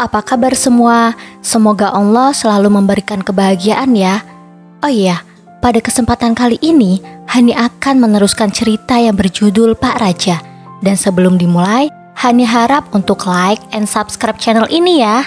apa kabar semua? Semoga Allah selalu memberikan kebahagiaan ya. Oh iya, pada kesempatan kali ini, Hani akan meneruskan cerita yang berjudul Pak Raja. Dan sebelum dimulai, Hani harap untuk like and subscribe channel ini ya.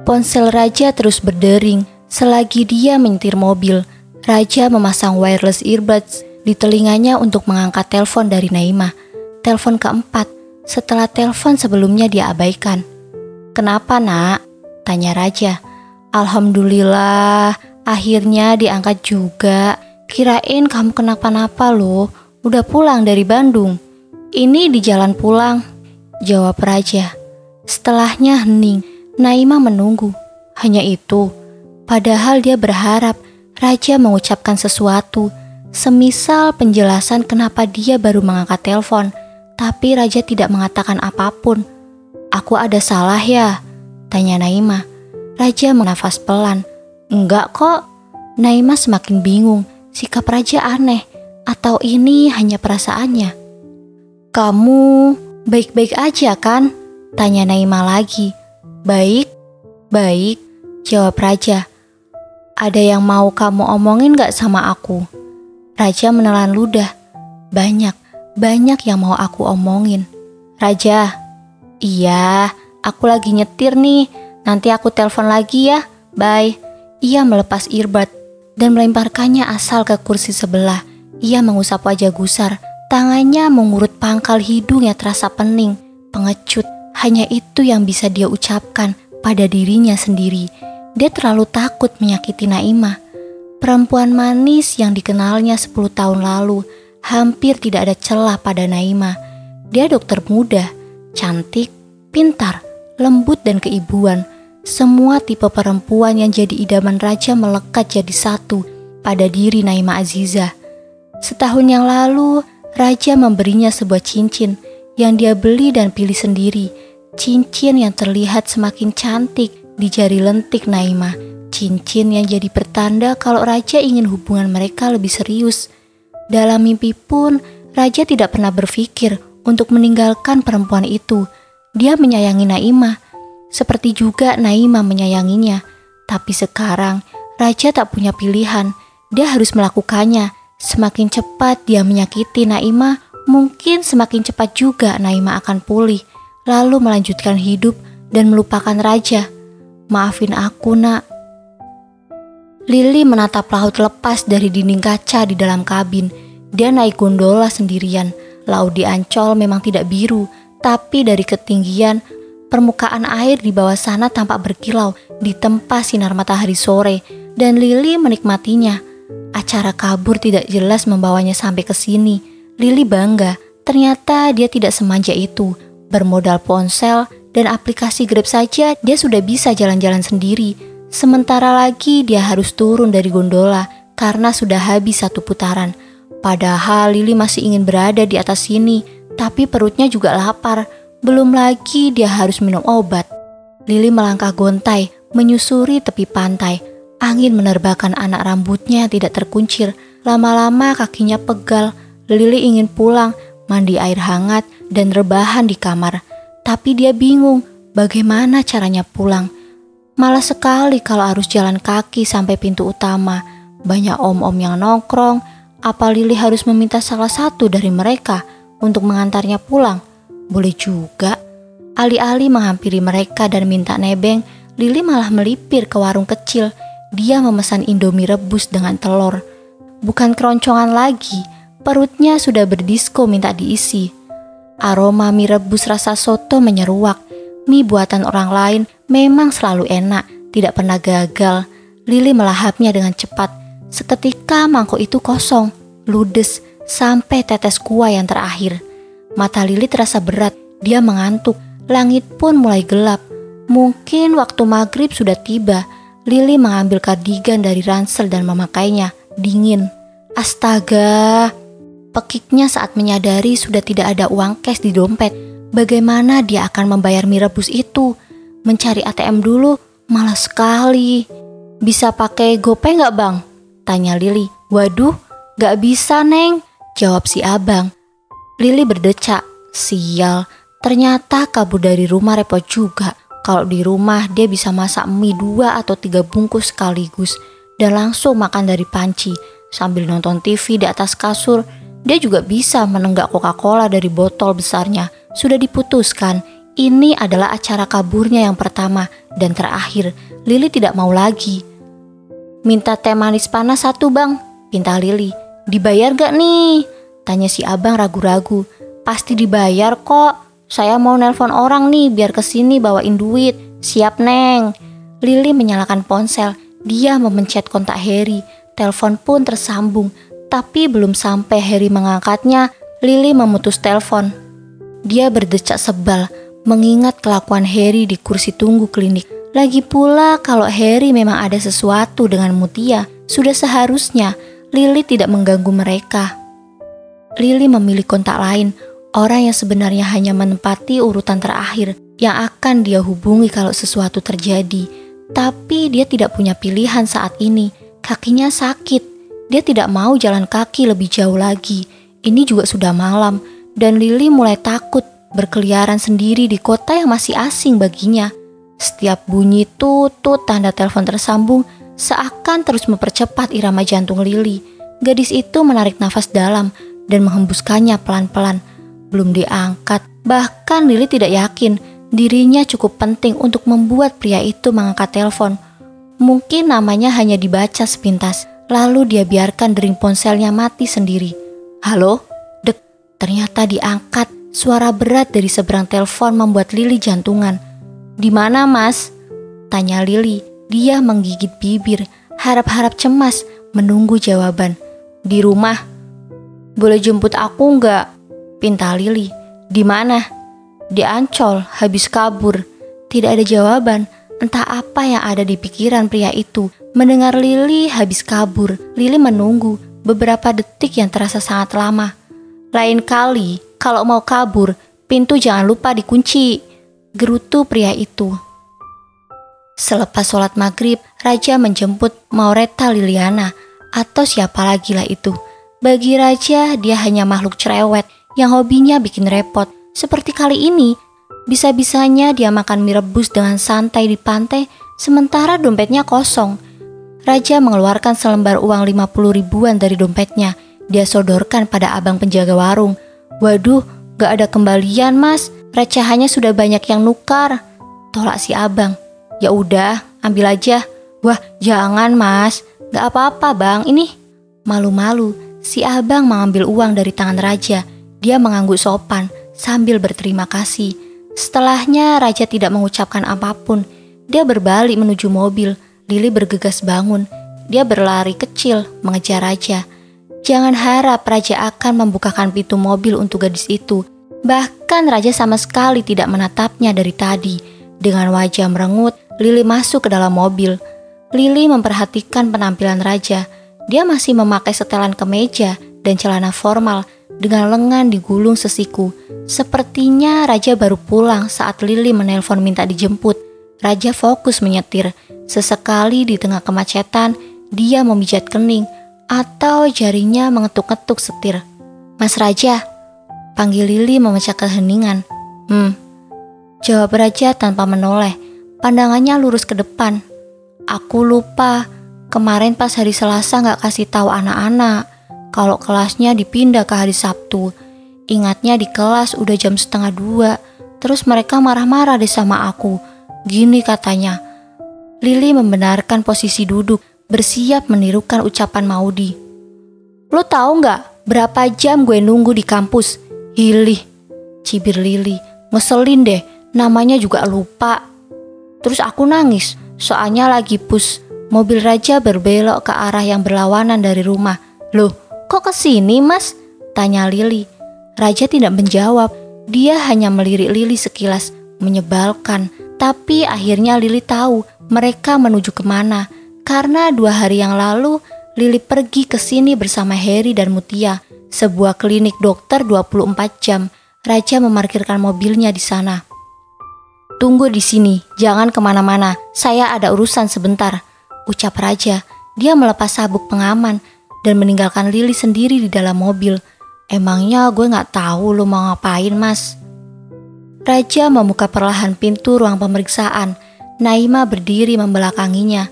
Ponsel Raja terus berdering selagi dia menyetir mobil. Raja memasang wireless earbuds di telinganya untuk mengangkat telepon dari Naimah. Telepon keempat setelah telepon sebelumnya dia abaikan. "Kenapa nak?" tanya Raja. "Alhamdulillah, akhirnya diangkat juga. Kirain kamu kenapa-napa loh. Udah pulang dari Bandung?" "Ini di jalan pulang," jawab Raja. Setelahnya hening. Naimah menunggu. Hanya itu. Padahal dia berharap Raja mengucapkan sesuatu, semisal penjelasan kenapa dia baru mengangkat telepon. Tapi Raja tidak mengatakan apapun. "Aku ada salah ya?" tanya Naimah. Raja menafas pelan. "Enggak kok." Naimah semakin bingung. Sikap Raja aneh. Atau ini hanya perasaannya? "Kamu baik-baik aja kan?" tanya Naimah lagi. Baik, jawab Raja. "Ada yang mau kamu omongin gak sama aku?" Raja menelan ludah. Banyak yang mau aku omongin." "Raja." "Iya, aku lagi nyetir nih. Nanti aku telepon lagi ya. Bye." Ia melepas earbud dan melemparkannya asal ke kursi sebelah. Ia mengusap wajah gusar. Tangannya mengurut pangkal hidung yang terasa pening, pengecut. Hanya itu yang bisa dia ucapkan pada dirinya sendiri. Dia terlalu takut menyakiti Naimah. Perempuan manis yang dikenalnya 10 tahun lalu. Hampir tidak ada celah pada Naimah. Dia dokter muda, cantik, pintar, lembut dan keibuan. Semua tipe perempuan yang jadi idaman Raja melekat jadi satu pada diri Naimah Azizah. Setahun yang lalu, Raja memberinya sebuah cincin yang dia beli dan pilih sendiri. Cincin yang terlihat semakin cantik di jari lentik Naimah. Cincin yang jadi pertanda kalau Raja ingin hubungan mereka lebih serius. Dalam mimpi pun, Raja tidak pernah berpikir untuk meninggalkan perempuan itu. Dia menyayangi Naimah, seperti juga Naimah menyayanginya. Tapi sekarang, Raja tak punya pilihan. Dia harus melakukannya. Semakin cepat dia menyakiti Naimah, mungkin semakin cepat juga Naimah akan pulih, lalu melanjutkan hidup dan melupakan Raja. "Maafin aku, nak." Lili menatap laut lepas dari dinding kaca di dalam kabin. Dia naik gondola sendirian. Laut di Ancol memang tidak biru, tapi dari ketinggian, permukaan air di bawah sana tampak berkilau ditempa sinar matahari sore, dan Lili menikmatinya. Acara kabur tidak jelas membawanya sampai ke sini. Lili bangga, ternyata dia tidak semanja itu. Bermodal ponsel dan aplikasi Grab saja dia sudah bisa jalan-jalan sendiri. Sementara lagi dia harus turun dari gondola karena sudah habis satu putaran. Padahal Lili masih ingin berada di atas sini, tapi perutnya juga lapar. Belum lagi dia harus minum obat. Lili melangkah gontai, menyusuri tepi pantai. Angin menerbangkan anak rambutnya tidak terkuncir. Lama-lama kakinya pegal. Lili ingin pulang, mandi air hangat dan rebahan di kamar. Tapi dia bingung bagaimana caranya pulang. Malas sekali kalau harus jalan kaki sampai pintu utama. Banyak om-om yang nongkrong. Apa Lili harus meminta salah satu dari mereka untuk mengantarnya pulang? Boleh juga. Alih-alih menghampiri mereka dan minta nebeng, Lili malah melipir ke warung kecil. Dia memesan Indomie rebus dengan telur. Bukan keroncongan lagi. Perutnya sudah berdisko minta diisi. Aroma mie rebus rasa soto menyeruak. Mie buatan orang lain memang selalu enak, tidak pernah gagal. Lili melahapnya dengan cepat. Seketika mangkok itu kosong, ludes, sampai tetes kuah yang terakhir. Mata Lili terasa berat, dia mengantuk. Langit pun mulai gelap. Mungkin waktu maghrib sudah tiba. Lili mengambil kardigan dari ransel dan memakainya. Dingin. Astaga! Pekiknya saat menyadari sudah tidak ada uang cash di dompet. Bagaimana dia akan membayar mie rebus itu? Mencari ATM dulu, malas sekali. "Bisa pakai GoPay nggak bang?" tanya Lili. "Waduh, nggak bisa neng. jawab si abang. Lili berdecak, sial, ternyata kabur dari rumah repot juga. Kalau di rumah dia bisa masak mie 2 atau 3 bungkus sekaligus dan langsung makan dari panci. Sambil nonton TV di atas kasur, dia juga bisa menenggak Coca-Cola dari botol besarnya. Sudah diputuskan, ini adalah acara kaburnya yang pertama dan terakhir. Lili tidak mau lagi. Minta teh manis panas 1 bang, pinta Lili. Dibayar gak nih? Tanya si abang ragu-ragu. Pasti dibayar kok. Saya mau nelpon orang nih biar kesini bawain duit. Siap neng. Lili menyalakan ponsel. Dia memencet kontak Harry. Telepon pun tersambung. Tapi belum sampai Harry mengangkatnya, Lili memutus telepon. Dia berdecak sebal mengingat kelakuan Harry di kursi tunggu klinik. Lagi pula kalau Harry memang ada sesuatu dengan Mutia, sudah seharusnya Lili tidak mengganggu mereka. Lili memilih kontak lain, orang yang sebenarnya hanya menempati urutan terakhir yang akan dia hubungi kalau sesuatu terjadi. Tapi dia tidak punya pilihan saat ini. Kakinya sakit. Dia tidak mau jalan kaki lebih jauh lagi. Ini juga sudah malam dan Lili mulai takut berkeliaran sendiri di kota yang masih asing baginya. Setiap bunyi tutut tanda telepon tersambung seakan terus mempercepat irama jantung Lili. Gadis itu menarik nafas dalam dan menghembuskannya pelan-pelan. Belum diangkat. Bahkan Lili tidak yakin dirinya cukup penting untuk membuat pria itu mengangkat telepon. Mungkin namanya hanya dibaca sepintas, lalu dia biarkan dering ponselnya mati sendiri. Halo? Dek, ternyata diangkat. Suara berat dari seberang telepon membuat Lili jantungan. Di mana mas? Tanya Lili. Dia menggigit bibir, harap-harap cemas menunggu jawaban. Di rumah. Boleh jemput aku nggak? Pinta Lili. Di mana? Di Ancol, habis kabur. Tidak ada jawaban. Entah apa yang ada di pikiran pria itu. Mendengar Lili habis kabur, Lili menunggu beberapa detik yang terasa sangat lama. Lain kali, kalau mau kabur, pintu jangan lupa dikunci, gerutu pria itu. Selepas sholat maghrib, Raja menjemput Maureta Liliana, atau siapa lagi lah itu. Bagi Raja, dia hanya makhluk cerewet yang hobinya bikin repot. Seperti kali ini, bisa-bisanya dia makan mie rebus dengan santai di pantai, sementara dompetnya kosong. Raja mengeluarkan selembar uang 50 ribuan dari dompetnya. Dia sodorkan pada abang penjaga warung. Waduh, gak ada kembalian mas, recehannya sudah banyak yang nukar. Tolak si abang. Ya udah, ambil aja. Wah, jangan mas, gak apa-apa bang, ini. Malu-malu, si abang mengambil uang dari tangan Raja. Dia mengangguk sopan sambil berterima kasih. Setelahnya Raja tidak mengucapkan apapun. Dia berbalik menuju mobil. Lili bergegas bangun. Dia berlari kecil mengejar Raja. Jangan harap Raja akan membukakan pintu mobil untuk gadis itu. Bahkan Raja sama sekali tidak menatapnya dari tadi. Dengan wajah merengut, Lili masuk ke dalam mobil. Lili memperhatikan penampilan Raja. Dia masih memakai setelan kemeja dan celana formal dengan lengan digulung sesiku. Sepertinya Raja baru pulang saat Lili menelpon minta dijemput. Raja fokus menyetir. Sesekali di tengah kemacetan, dia memijat kening atau jarinya mengetuk-ketuk setir. Mas Raja, panggil Lili memecah keheningan. Jawab Raja tanpa menoleh. Pandangannya lurus ke depan. Aku lupa, kemarin pas hari Selasa gak kasih tahu anak-anak kalau kelasnya dipindah ke hari Sabtu. Ingatnya di kelas udah jam 1:30. Terus mereka marah-marah deh sama aku. Gini katanya. Lili membenarkan posisi duduk, bersiap menirukan ucapan Maudi. Lo tahu gak berapa jam gue nunggu di kampus? Hilih, cibir Lili. Ngeselin deh, namanya juga lupa. Terus aku nangis, soalnya lagi push. Mobil Raja berbelok ke arah yang berlawanan dari rumah. Loh, kok kesini mas? Tanya Lili. Raja tidak menjawab, dia hanya melirik Lili sekilas, menyebalkan. Tapi akhirnya Lili tahu mereka menuju kemana. Karena 2 hari yang lalu, Lili pergi ke sini bersama Harry dan Mutia, sebuah klinik dokter 24 jam. Raja memarkirkan mobilnya di sana. Tunggu di sini, jangan kemana-mana, saya ada urusan sebentar, ucap Raja. Dia melepas sabuk pengaman dan meninggalkan Lili sendiri di dalam mobil. Emangnya gue gak tahu lu mau ngapain, Mas? Raja membuka perlahan pintu ruang pemeriksaan. Naima berdiri membelakanginya.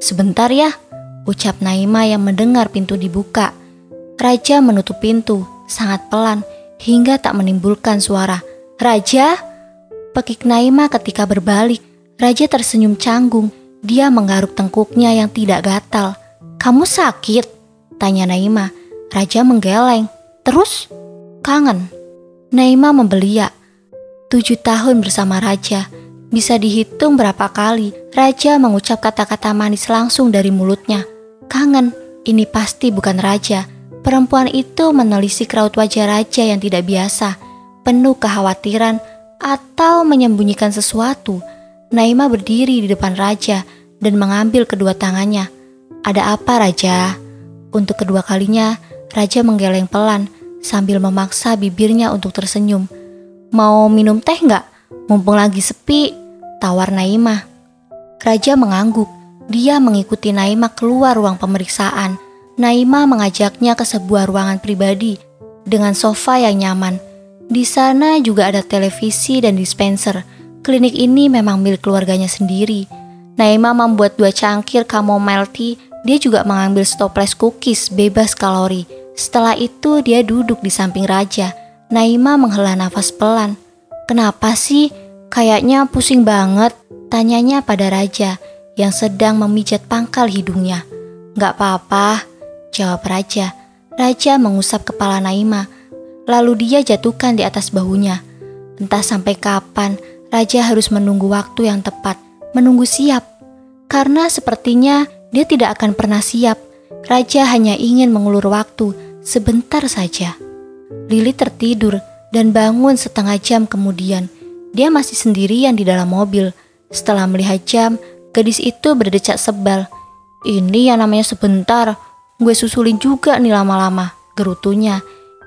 Sebentar ya, ucap Naima yang mendengar pintu dibuka. Raja menutup pintu, sangat pelan, hingga tak menimbulkan suara. Raja? Pekik Naima ketika berbalik. Raja tersenyum canggung. Dia menggaruk tengkuknya yang tidak gatal. Kamu sakit? Tanya Naima. Raja menggeleng. Terus? Kangen? Naima membeliak. 7 tahun bersama Raja. Bisa dihitung berapa kali Raja mengucap kata-kata manis langsung dari mulutnya. Kangen, ini pasti bukan Raja. Perempuan itu menelisik raut wajah Raja yang tidak biasa, penuh kekhawatiran atau menyembunyikan sesuatu. Naima berdiri di depan Raja dan mengambil kedua tangannya. Ada apa, Raja? Untuk kedua kalinya, Raja menggeleng pelan sambil memaksa bibirnya untuk tersenyum. Mau minum teh nggak? Mumpung lagi sepi, tawar Naima. Raja mengangguk. Dia mengikuti Naima keluar ruang pemeriksaan. Naima mengajaknya ke sebuah ruangan pribadi dengan sofa yang nyaman. Di sana juga ada televisi dan dispenser. Klinik ini memang milik keluarganya sendiri. Naima membuat 2 cangkir chamomile tea. Dia juga mengambil stopless cookies bebas kalori. Setelah itu dia duduk di samping Raja. Naima menghela nafas pelan. Kenapa sih? Kayaknya pusing banget, tanyanya pada Raja yang sedang memijat pangkal hidungnya. Gak apa-apa, jawab Raja. Raja mengusap kepala Naima, lalu dia jatuhkan di atas bahunya. Entah sampai kapan Raja harus menunggu waktu yang tepat, menunggu siap. Karena sepertinya dia tidak akan pernah siap. Raja hanya ingin mengulur waktu sebentar saja. Lili tertidur dan bangun setengah jam kemudian. Dia masih sendirian di dalam mobil. Setelah melihat jam, gadis itu berdecak sebal. Ini yang namanya sebentar, gue susulin juga nih lama-lama, gerutunya.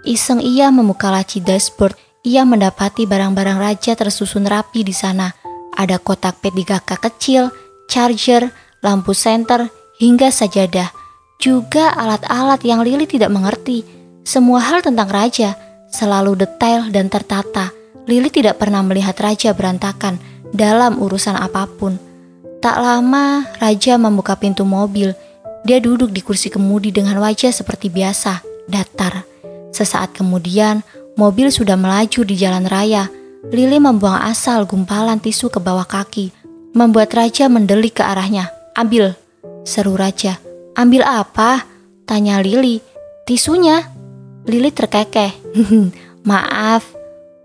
Iseng ia membuka laci dashboard. Ia mendapati barang-barang Raja tersusun rapi di sana. Ada kotak P3K kecil, charger, lampu senter, hingga sajadah. Juga alat-alat yang Lili tidak mengerti. Semua hal tentang Raja selalu detail dan tertata. Lili tidak pernah melihat Raja berantakan dalam urusan apapun. Tak lama Raja membuka pintu mobil. Dia duduk di kursi kemudi dengan wajah seperti biasa, datar. Sesaat kemudian mobil sudah melaju di jalan raya. Lili membuang asal gumpalan tisu ke bawah kaki, membuat Raja mendelik ke arahnya. Ambil, seru Raja. Ambil apa? Tanya Lili. Tisunya. Lili terkekeh. Maaf,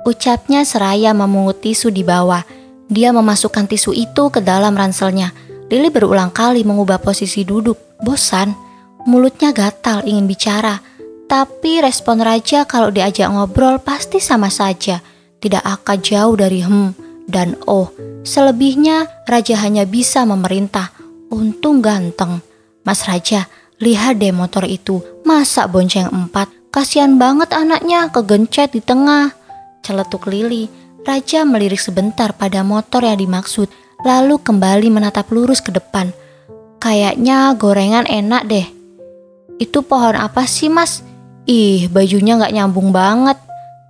ucapnya seraya memungut tisu di bawah. Dia memasukkan tisu itu ke dalam ranselnya. Lili berulang kali mengubah posisi duduk. Bosan, mulutnya gatal ingin bicara. Tapi respon Raja kalau diajak ngobrol pasti sama saja. Tidak akan jauh dari dan oh. Selebihnya Raja hanya bisa memerintah. Untung ganteng. Mas Raja, lihat deh motor itu. Masa bonceng 4? Kasian banget anaknya kegencet di tengah. Celetuk Lili. Raja melirik sebentar pada motor yang dimaksud, lalu kembali menatap lurus ke depan. Kayaknya gorengan enak deh. Itu pohon apa sih, Mas? Ih, bajunya gak nyambung banget.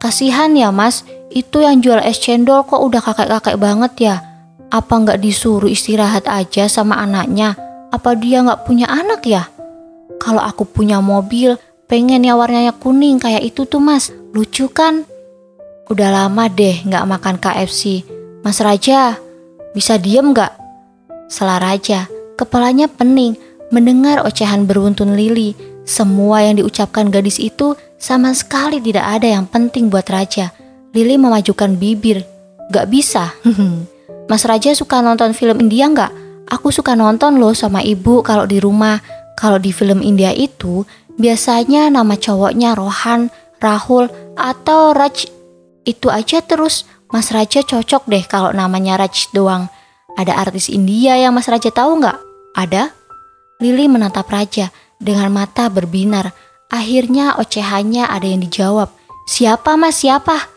Kasihan ya, Mas. Itu yang jual es cendol kok udah kakek-kakek banget ya. Apa gak disuruh istirahat aja sama anaknya? Apa dia gak punya anak ya? Kalau aku punya mobil, pengen yang warnanya kuning kayak itu tuh, Mas. Lucu kan? Udah lama deh gak makan KFC. Mas Raja, bisa diem gak? Sela Raja, kepalanya pening mendengar ocehan beruntun Lili. Semua yang diucapkan gadis itu sama sekali tidak ada yang penting buat Raja. Lili memajukan bibir. Gak bisa. Mas Raja suka nonton film India gak? Aku suka nonton loh sama ibu kalau di rumah. Kalau di film India itu biasanya nama cowoknya Rohan, Rahul, atau Raj. Itu aja terus. Mas Raja cocok deh kalau namanya Raj doang. Ada artis India yang Mas Raja tahu nggak? Ada? Lili menatap Raja dengan mata berbinar. Akhirnya ocehannya ada yang dijawab. Siapa, Mas, siapa?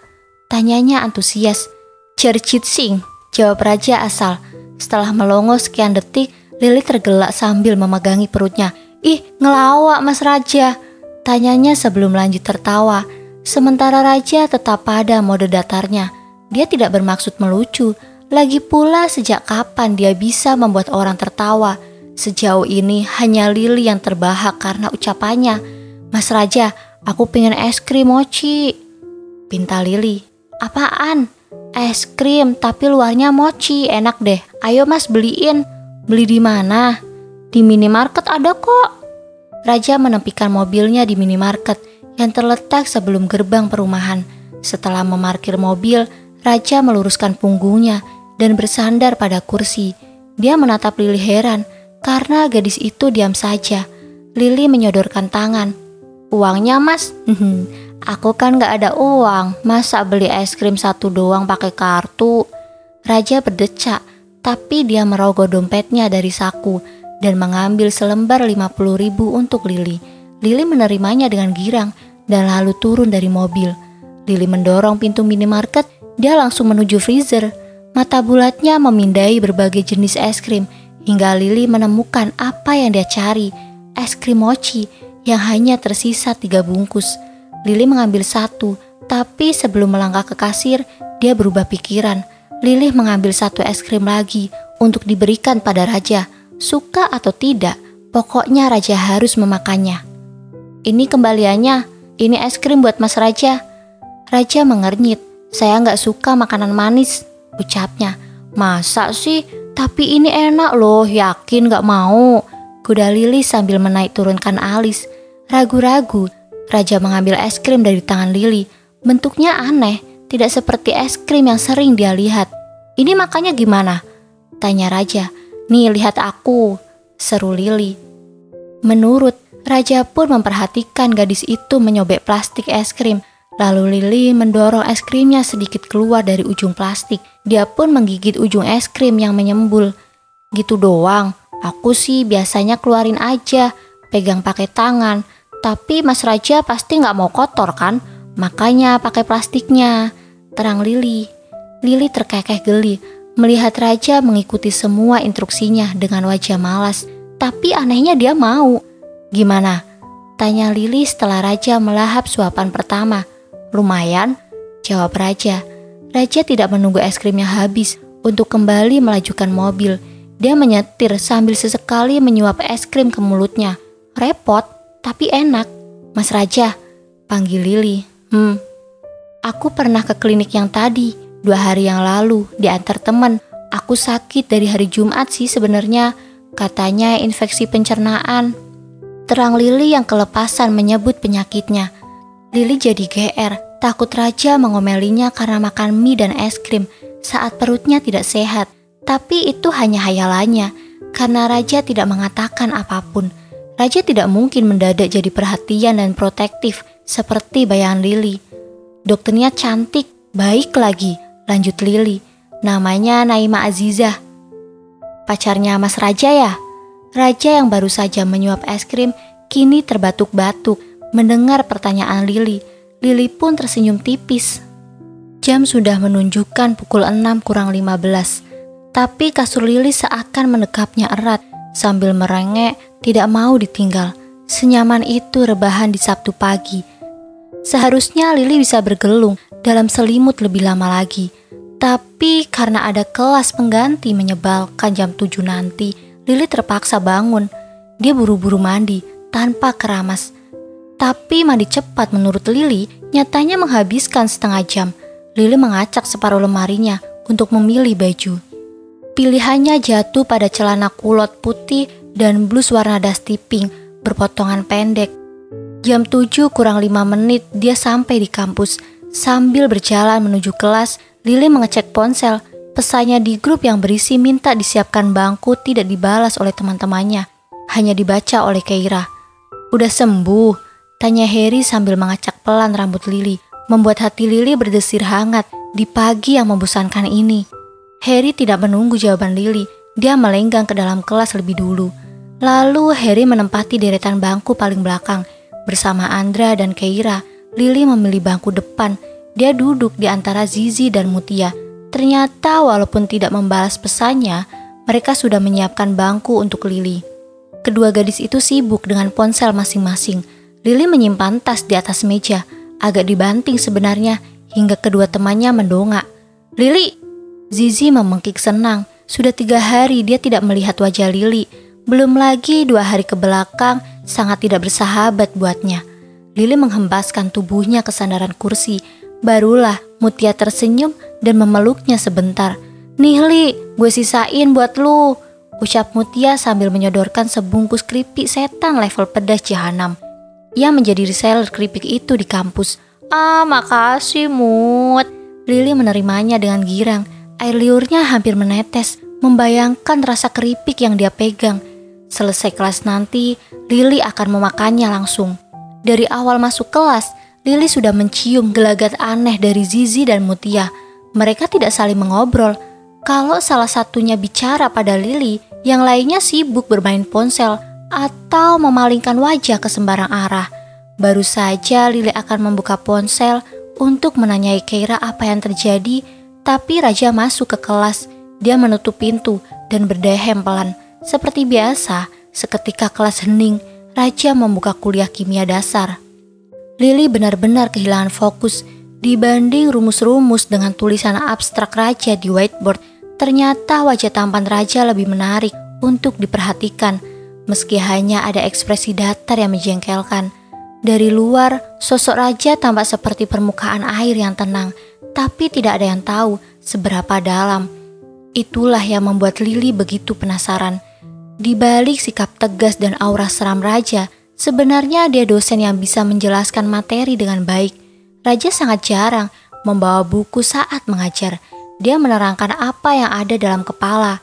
Tanyanya antusias. Jarjit Singh, jawab Raja asal. Setelah melongo sekian detik, Lili tergelak sambil memegangi perutnya. Ih, ngelawak Mas Raja. Tanyanya sebelum lanjut tertawa. Sementara Raja tetap pada mode datarnya. Dia tidak bermaksud melucu. Lagi pula sejak kapan dia bisa membuat orang tertawa? Sejauh ini hanya Lily yang terbahak karena ucapannya. "Mas Raja, aku pengen es krim mochi," pinta Lily. "Apaan?" "Es krim tapi luarnya mochi, enak deh. Ayo mas beliin." "Beli di mana?" "Di minimarket ada kok." Raja menepikan mobilnya di minimarket yang terletak sebelum gerbang perumahan. Setelah memarkir mobil, Raja meluruskan punggungnya dan bersandar pada kursi. Dia menatap Lily heran karena gadis itu diam saja. Lily menyodorkan tangan. "Uangnya mas?" "Aku kan gak ada uang, masa beli es krim satu doang pakai kartu?" Raja berdecak, tapi dia merogoh dompetnya dari saku dan mengambil selembar 50.000 untuk Lily. Lily menerimanya dengan girang dan lalu turun dari mobil. Lily mendorong pintu minimarket, dia langsung menuju freezer. Mata bulatnya memindai berbagai jenis es krim hingga Lily menemukan apa yang dia cari, es krim mochi yang hanya tersisa 3 bungkus. Lily mengambil satu, tapi sebelum melangkah ke kasir, dia berubah pikiran. Lily mengambil satu es krim lagi untuk diberikan pada Raja. Suka atau tidak, pokoknya Raja harus memakannya. "Ini kembaliannya. Ini es krim buat Mas Raja." Raja mengernyit. "Saya gak suka makanan manis," ucapnya. "Masa sih? Tapi ini enak loh, yakin gak mau?" Kuda Lily sambil menaik turunkan alis. Ragu-ragu, Raja mengambil es krim dari tangan Lily. Bentuknya aneh, tidak seperti es krim yang sering dia lihat. "Ini makannya gimana?" tanya Raja. "Nih lihat aku," seru Lily. Menurut Raja pun memperhatikan gadis itu menyobek plastik es krim. Lalu Lily mendorong es krimnya sedikit keluar dari ujung plastik. Dia pun menggigit ujung es krim yang menyembul. "Gitu doang? Aku sih biasanya keluarin aja, pegang pakai tangan. Tapi Mas Raja pasti gak mau kotor kan? Makanya pakai plastiknya," terang Lily. Lily terkekeh geli melihat Raja mengikuti semua instruksinya dengan wajah malas. Tapi anehnya dia mau. "Gimana?" tanya Lily setelah Raja melahap suapan pertama. "Lumayan," jawab Raja. Raja tidak menunggu es krimnya habis untuk kembali melajukan mobil. Dia menyetir sambil sesekali menyuap es krim ke mulutnya. Repot, tapi enak. "Mas Raja," panggil Lily. Aku pernah ke klinik yang tadi, 2 hari yang lalu, diantar teman. Aku sakit dari hari Jumat sih sebenarnya. Katanya infeksi pencernaan," terang Lily yang kelepasan menyebut penyakitnya. Lily jadi GR, takut Raja mengomelinya karena makan mie dan es krim saat perutnya tidak sehat. Tapi itu hanya hayalannya, karena Raja tidak mengatakan apapun. Raja tidak mungkin mendadak jadi perhatian dan protektif seperti bayangan Lily. "Dokternya cantik, baik lagi," lanjut Lily. "Namanya Naima Azizah." "Pacarnya Mas Raja ya?" Raja yang baru saja menyuap es krim kini terbatuk-batuk mendengar pertanyaan Lily. Lily pun tersenyum tipis. Jam sudah menunjukkan pukul 6:15. Tapi kasur Lily seakan mendekapnya erat sambil merengek tidak mau ditinggal. Senyaman itu rebahan di Sabtu pagi. Seharusnya Lily bisa bergelung dalam selimut lebih lama lagi. Tapi karena ada kelas pengganti menyebalkan jam 7 nanti, Lily terpaksa bangun. Dia buru-buru mandi tanpa keramas. Tapi mandi cepat menurut Lily nyatanya menghabiskan setengah jam. Lily mengacak separuh lemarinya untuk memilih baju. Pilihannya jatuh pada celana kulot putih dan blus warna dusty pink berpotongan pendek. Jam 7:05 dia sampai di kampus. Sambil berjalan menuju kelas, Lily mengecek ponsel. Pesannya di grup yang berisi minta disiapkan bangku tidak dibalas oleh teman-temannya, hanya dibaca oleh Keira. "Udah sembuh?" tanya Harry sambil mengacak pelan rambut Lily, membuat hati Lily berdesir hangat di pagi yang membosankan ini. Harry tidak menunggu jawaban Lily, dia melenggang ke dalam kelas lebih dulu. Lalu Harry menempati deretan bangku paling belakang. Bersama Andra dan Keira, Lily memilih bangku depan. Dia duduk di antara Zizi dan Mutia. Ternyata walaupun tidak membalas pesannya, mereka sudah menyiapkan bangku untuk Lily. Kedua gadis itu sibuk dengan ponsel masing-masing. Lily menyimpan tas di atas meja. agak dibanting sebenarnya, hingga kedua temannya mendongak. "Lili!" Zizi memengkik senang. Sudah 3 hari dia tidak melihat wajah Lili. Belum lagi 2 hari ke belakang sangat tidak bersahabat buatnya. Lili menghempaskan tubuhnya ke sandaran kursi. Barulah Mutia tersenyum dan memeluknya sebentar. "Nih Li, gue sisain buat lu," ucap Mutia sambil menyodorkan sebungkus keripik setan level pedas jahanam. Ia menjadi reseller keripik itu di kampus. "Ah, makasih Mut." Lili menerimanya dengan girang. Air liurnya hampir menetes, membayangkan rasa keripik yang dia pegang. Selesai kelas nanti, Lili akan memakannya langsung. Dari awal masuk kelas, Lili sudah mencium gelagat aneh dari Zizi dan Mutia. Mereka tidak saling mengobrol. Kalau salah satunya bicara pada Lili, yang lainnya sibuk bermain ponsel atau memalingkan wajah ke sembarang arah. Baru saja Lili akan membuka ponsel untuk menanyai Keira apa yang terjadi, tapi Raja masuk ke kelas. Dia menutup pintu dan berdehem pelan. Seperti biasa, seketika kelas hening, Raja membuka kuliah kimia dasar. Lili benar-benar kehilangan fokus. Dibanding rumus-rumus dengan tulisan abstrak Raja di whiteboard, ternyata wajah tampan Raja lebih menarik untuk diperhatikan, meski hanya ada ekspresi datar yang menjengkelkan. Dari luar, sosok Raja tampak seperti permukaan air yang tenang, tapi tidak ada yang tahu seberapa dalam. Itulah yang membuat Lili begitu penasaran. Di balik sikap tegas dan aura seram Raja, sebenarnya dia dosen yang bisa menjelaskan materi dengan baik. Raja sangat jarang membawa buku saat mengajar. Dia menerangkan apa yang ada dalam kepala.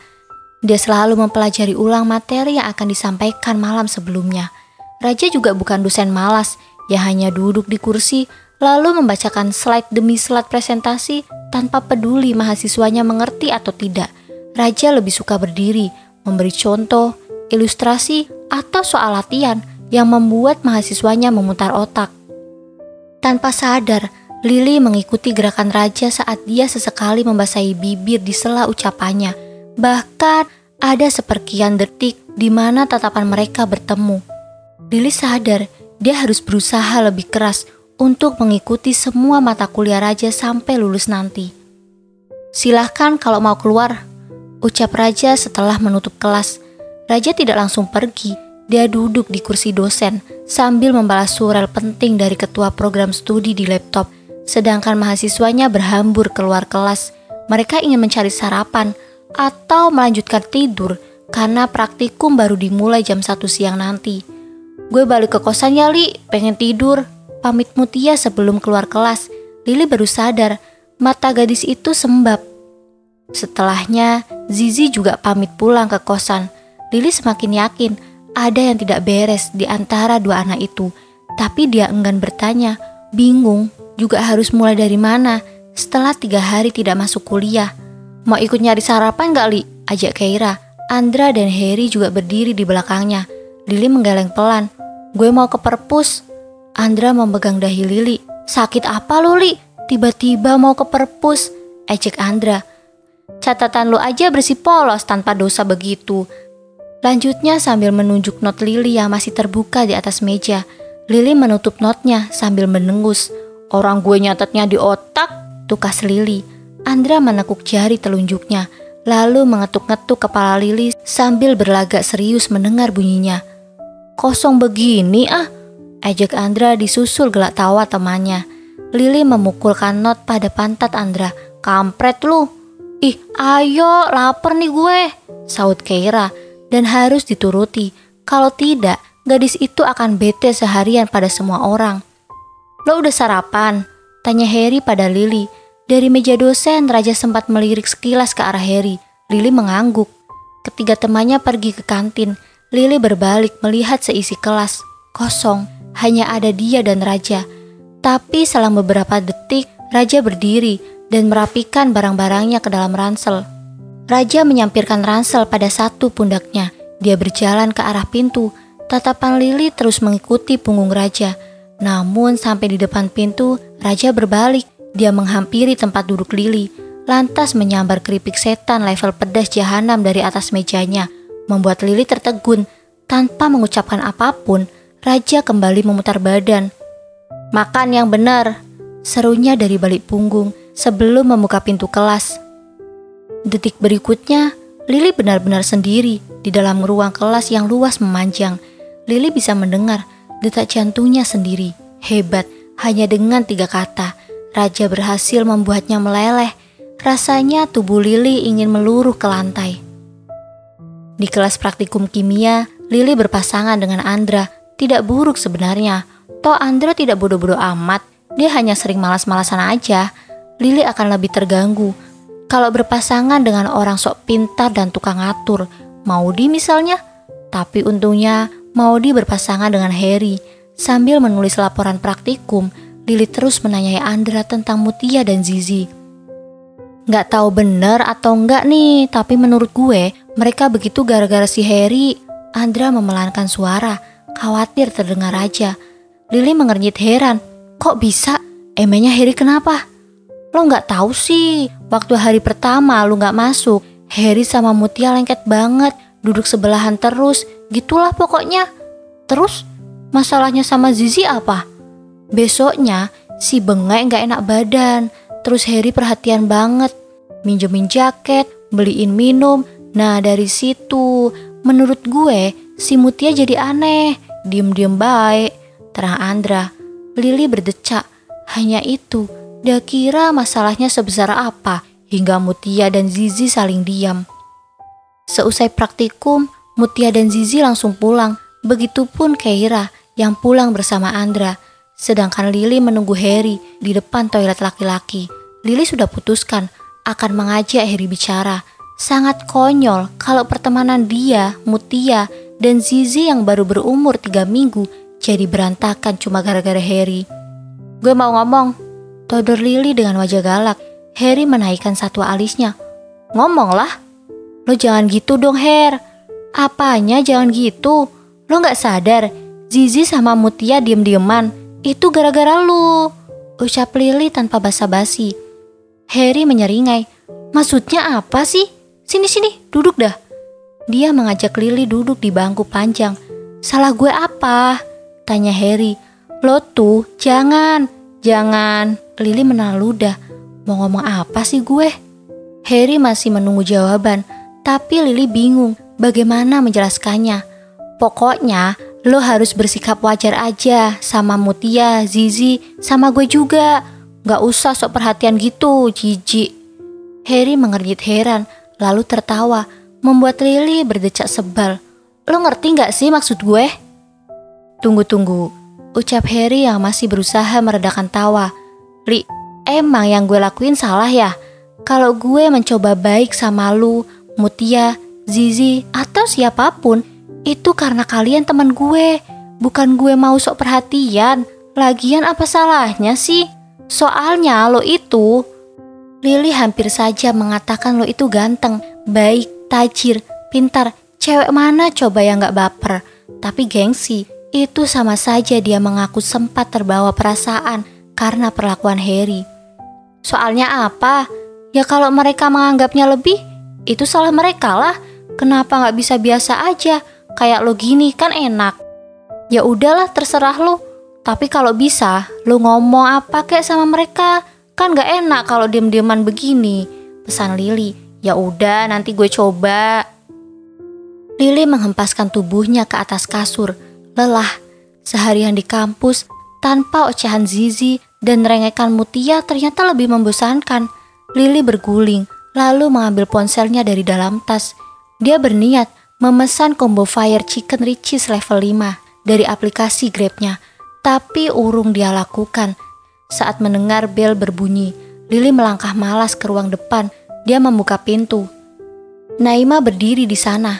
Dia selalu mempelajari ulang materi yang akan disampaikan malam sebelumnya. Raja juga bukan dosen malas, yang hanya duduk di kursi lalu membacakan slide demi slide presentasi tanpa peduli mahasiswanya mengerti atau tidak. Raja lebih suka berdiri, memberi contoh, ilustrasi, atau soal latihan yang membuat mahasiswanya memutar otak. Tanpa sadar, Lili mengikuti gerakan Raja saat dia sesekali membasahi bibir di sela ucapannya. Bahkan ada seperkian detik di mana tatapan mereka bertemu. Lili sadar dia harus berusaha lebih keras untuk mengikuti semua mata kuliah Raja sampai lulus nanti. "Silahkan kalau mau keluar," ucap Raja setelah menutup kelas. Raja tidak langsung pergi. Dia duduk di kursi dosen sambil membalas surel penting dari ketua program studi di laptop. Sedangkan mahasiswanya berhambur keluar kelas. Mereka ingin mencari sarapan atau melanjutkan tidur karena praktikum baru dimulai jam 1 siang nanti. "Gue balik ke kosan ya Li, pengen tidur," pamit Mutia sebelum keluar kelas. Lili baru sadar mata gadis itu sembab. Setelahnya Zizi juga pamit pulang ke kosan. Lili semakin yakin ada yang tidak beres di antara dua anak itu. Tapi dia enggan bertanya, bingung juga harus mulai dari mana setelah 3 hari tidak masuk kuliah. "Mau ikut nyari sarapan gak Li?" ajak Keira. Andra dan Harry juga berdiri di belakangnya. Lili menggeleng pelan. "Gue mau ke perpus." Andra memegang dahi Lili. "Sakit apa lu Li? Tiba-tiba mau ke perpus?" ejek Andra. "Catatan lu aja bersih polos tanpa dosa begitu." Lanjutnya sambil menunjuk not Lili yang masih terbuka di atas meja. Lili menutup notnya sambil menengus. "Orang gue nyatetnya di otak," tukas Lili. Andra menekuk jari telunjuknya, lalu mengetuk-ngetuk kepala Lili sambil berlagak serius mendengar bunyinya. "Kosong begini ah," ejek Andra disusul gelak tawa temannya. Lili memukulkan not pada pantat Andra. "Kampret lu." "Ih, ayo, lapar nih gue," saut Keira. Dan harus dituruti. Kalau tidak, gadis itu akan bete seharian pada semua orang. "Lo udah sarapan?" tanya Harry pada Lili. Dari meja dosen, Raja sempat melirik sekilas ke arah Harry. Lili mengangguk. Ketiga temannya pergi ke kantin. Lili berbalik melihat seisi kelas. Kosong, hanya ada dia dan Raja. Tapi selang beberapa detik, Raja berdiri dan merapikan barang-barangnya ke dalam ransel. Raja menyampirkan ransel pada satu pundaknya. Dia berjalan ke arah pintu. Tatapan Lili terus mengikuti punggung Raja. Namun sampai di depan pintu, Raja berbalik. Dia menghampiri tempat duduk Lili, lantas menyambar keripik setan level pedas jahanam dari atas mejanya, membuat Lili tertegun. Tanpa mengucapkan apapun, Raja kembali memutar badan. Makan yang benar, serunya dari balik punggung sebelum membuka pintu kelas. Detik berikutnya, Lili benar-benar sendiri di dalam ruang kelas yang luas memanjang. Lili bisa mendengar detak jantungnya sendiri. Hebat, hanya dengan 3 kata, Raja berhasil membuatnya meleleh. Rasanya tubuh Lili ingin meluruh ke lantai. Di kelas praktikum kimia, Lili berpasangan dengan Andra. Tidak buruk sebenarnya. Toh Andra tidak bodoh-bodoh amat. Dia hanya sering malas-malasan aja. Lili akan lebih terganggu kalau berpasangan dengan orang sok pintar dan tukang ngatur. Maudi misalnya. Tapi untungnya Maudi berpasangan dengan Harry. Sambil menulis laporan praktikum, Lili terus menanyai Andra tentang Mutia dan Zizi. Gak tahu bener atau enggak nih, tapi menurut gue mereka begitu gara-gara si Harry. Andra memelankan suara, khawatir terdengar Raja. Lili mengernyit heran, kok bisa? Emangnya Harry kenapa? Lo gak tahu sih, waktu hari pertama lo gak masuk, Harry sama Mutia lengket banget, duduk sebelahan terus, gitulah pokoknya. Terus masalahnya sama Zizi apa? Besoknya si Bengek gak enak badan. Terus Harry perhatian banget, minjemin jaket, beliin minum. Nah dari situ, menurut gue si Mutia jadi aneh, diem-diem baik. Terang Andra. Lili berdecak, hanya itu. Dia kira masalahnya sebesar apa hingga Mutia dan Zizi saling diam. Seusai praktikum, Mutia dan Zizi langsung pulang. Begitupun Keira yang pulang bersama Andra. Sedangkan Lili menunggu Harry di depan toilet laki-laki. Lili sudah putuskan akan mengajak Harry bicara. Sangat konyol kalau pertemanan dia, Mutia, dan Zizi yang baru berumur 3 minggu jadi berantakan cuma gara-gara Harry. Gue mau ngomong, todor Lili dengan wajah galak. Harry menaikkan satu alisnya. Ngomonglah. Lo jangan gitu dong, Her. Apanya jangan gitu? Lo gak sadar Zizi sama Mutia diem-dieman? Itu gara-gara lu, ucap Lili tanpa basa-basi. Harry menyeringai. Maksudnya apa sih? Sini, duduk dah. Dia mengajak Lili duduk di bangku panjang. Salah gue apa? Tanya Harry. Lo tuh jangan. Lili menahan ludah. Mau ngomong apa sih gue? Harry masih menunggu jawaban, tapi Lili bingung bagaimana menjelaskannya. Pokoknya lo harus bersikap wajar aja sama Mutia, Zizi, sama gue juga. Gak usah sok perhatian gitu, jijik. Harry mengernyit heran, lalu tertawa, membuat Lili berdecak sebal. Lo ngerti gak sih maksud gue? Tunggu, ucap Harry yang masih berusaha meredakan tawa. Li, emang yang gue lakuin salah ya? Kalau gue mencoba baik sama lu, Mutia, Zizi, atau siapapun, itu karena kalian teman gue, bukan gue mau sok perhatian. Lagian apa salahnya sih? Soalnya lo itu, Lili hampir saja mengatakan lo itu ganteng, baik, tajir, pintar. Cewek mana coba yang gak baper? Tapi gengsi, itu sama saja dia mengaku sempat terbawa perasaan karena perlakuan Harry. Soalnya apa? Ya kalau mereka menganggapnya lebih, itu salah mereka lah. Kenapa gak bisa biasa aja? Kayak lo gini kan enak. Ya udahlah terserah lo. Tapi kalau bisa lo ngomong apa kek sama mereka. Kan gak enak kalau diem-dieman begini. Pesan Lili. Ya udah nanti gue coba. Lili menghempaskan tubuhnya ke atas kasur. Lelah. Seharian di kampus tanpa ocehan Zizi dan rengekan Mutia ternyata lebih membosankan. Lili berguling lalu mengambil ponselnya dari dalam tas. Dia berniat memesan combo fire chicken Richeese level 5 dari aplikasi Grab-nya. Tapi urung dia lakukan. Saat mendengar bel berbunyi, Lili melangkah malas ke ruang depan. Dia membuka pintu. Naima berdiri di sana.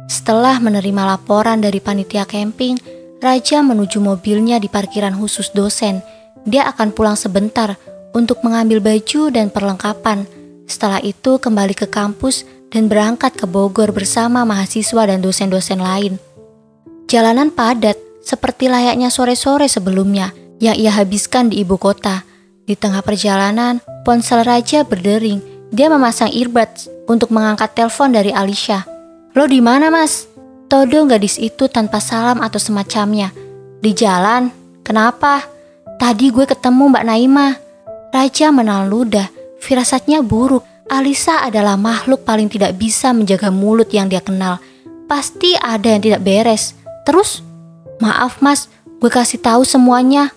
Setelah menerima laporan dari panitia camping, Raja menuju mobilnya di parkiran khusus dosen. Dia akan pulang sebentar untuk mengambil baju dan perlengkapan. Setelah itu kembali ke kampus dan berangkat ke Bogor bersama mahasiswa dan dosen-dosen lain. Jalanan padat seperti layaknya sore-sore sebelumnya yang ia habiskan di ibu kota. Di tengah perjalanan, ponsel Raja berdering. Dia memasang earbuds untuk mengangkat telepon dari Alicia. Lo di mana, Mas? Todong gadis itu tanpa salam atau semacamnya. Di jalan. Kenapa? Tadi gue ketemu Mbak Naimah. Raja menahan ludah, firasatnya buruk. Alisa adalah makhluk paling tidak bisa menjaga mulut yang dia kenal. Pasti ada yang tidak beres. Terus, maaf mas, gue kasih tahu semuanya.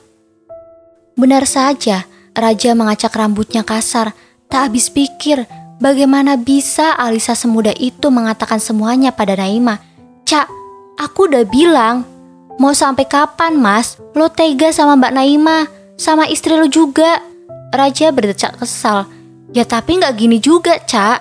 Benar saja, Raja mengacak rambutnya kasar. Tak habis pikir, bagaimana bisa Alisa semudah itu mengatakan semuanya pada Naimah. Cak, aku udah bilang. Mau sampai kapan mas? Lo tega sama Mbak Naimah, sama istri lo juga. Raja berdecak kesal. Ya tapi gak gini juga, Cak.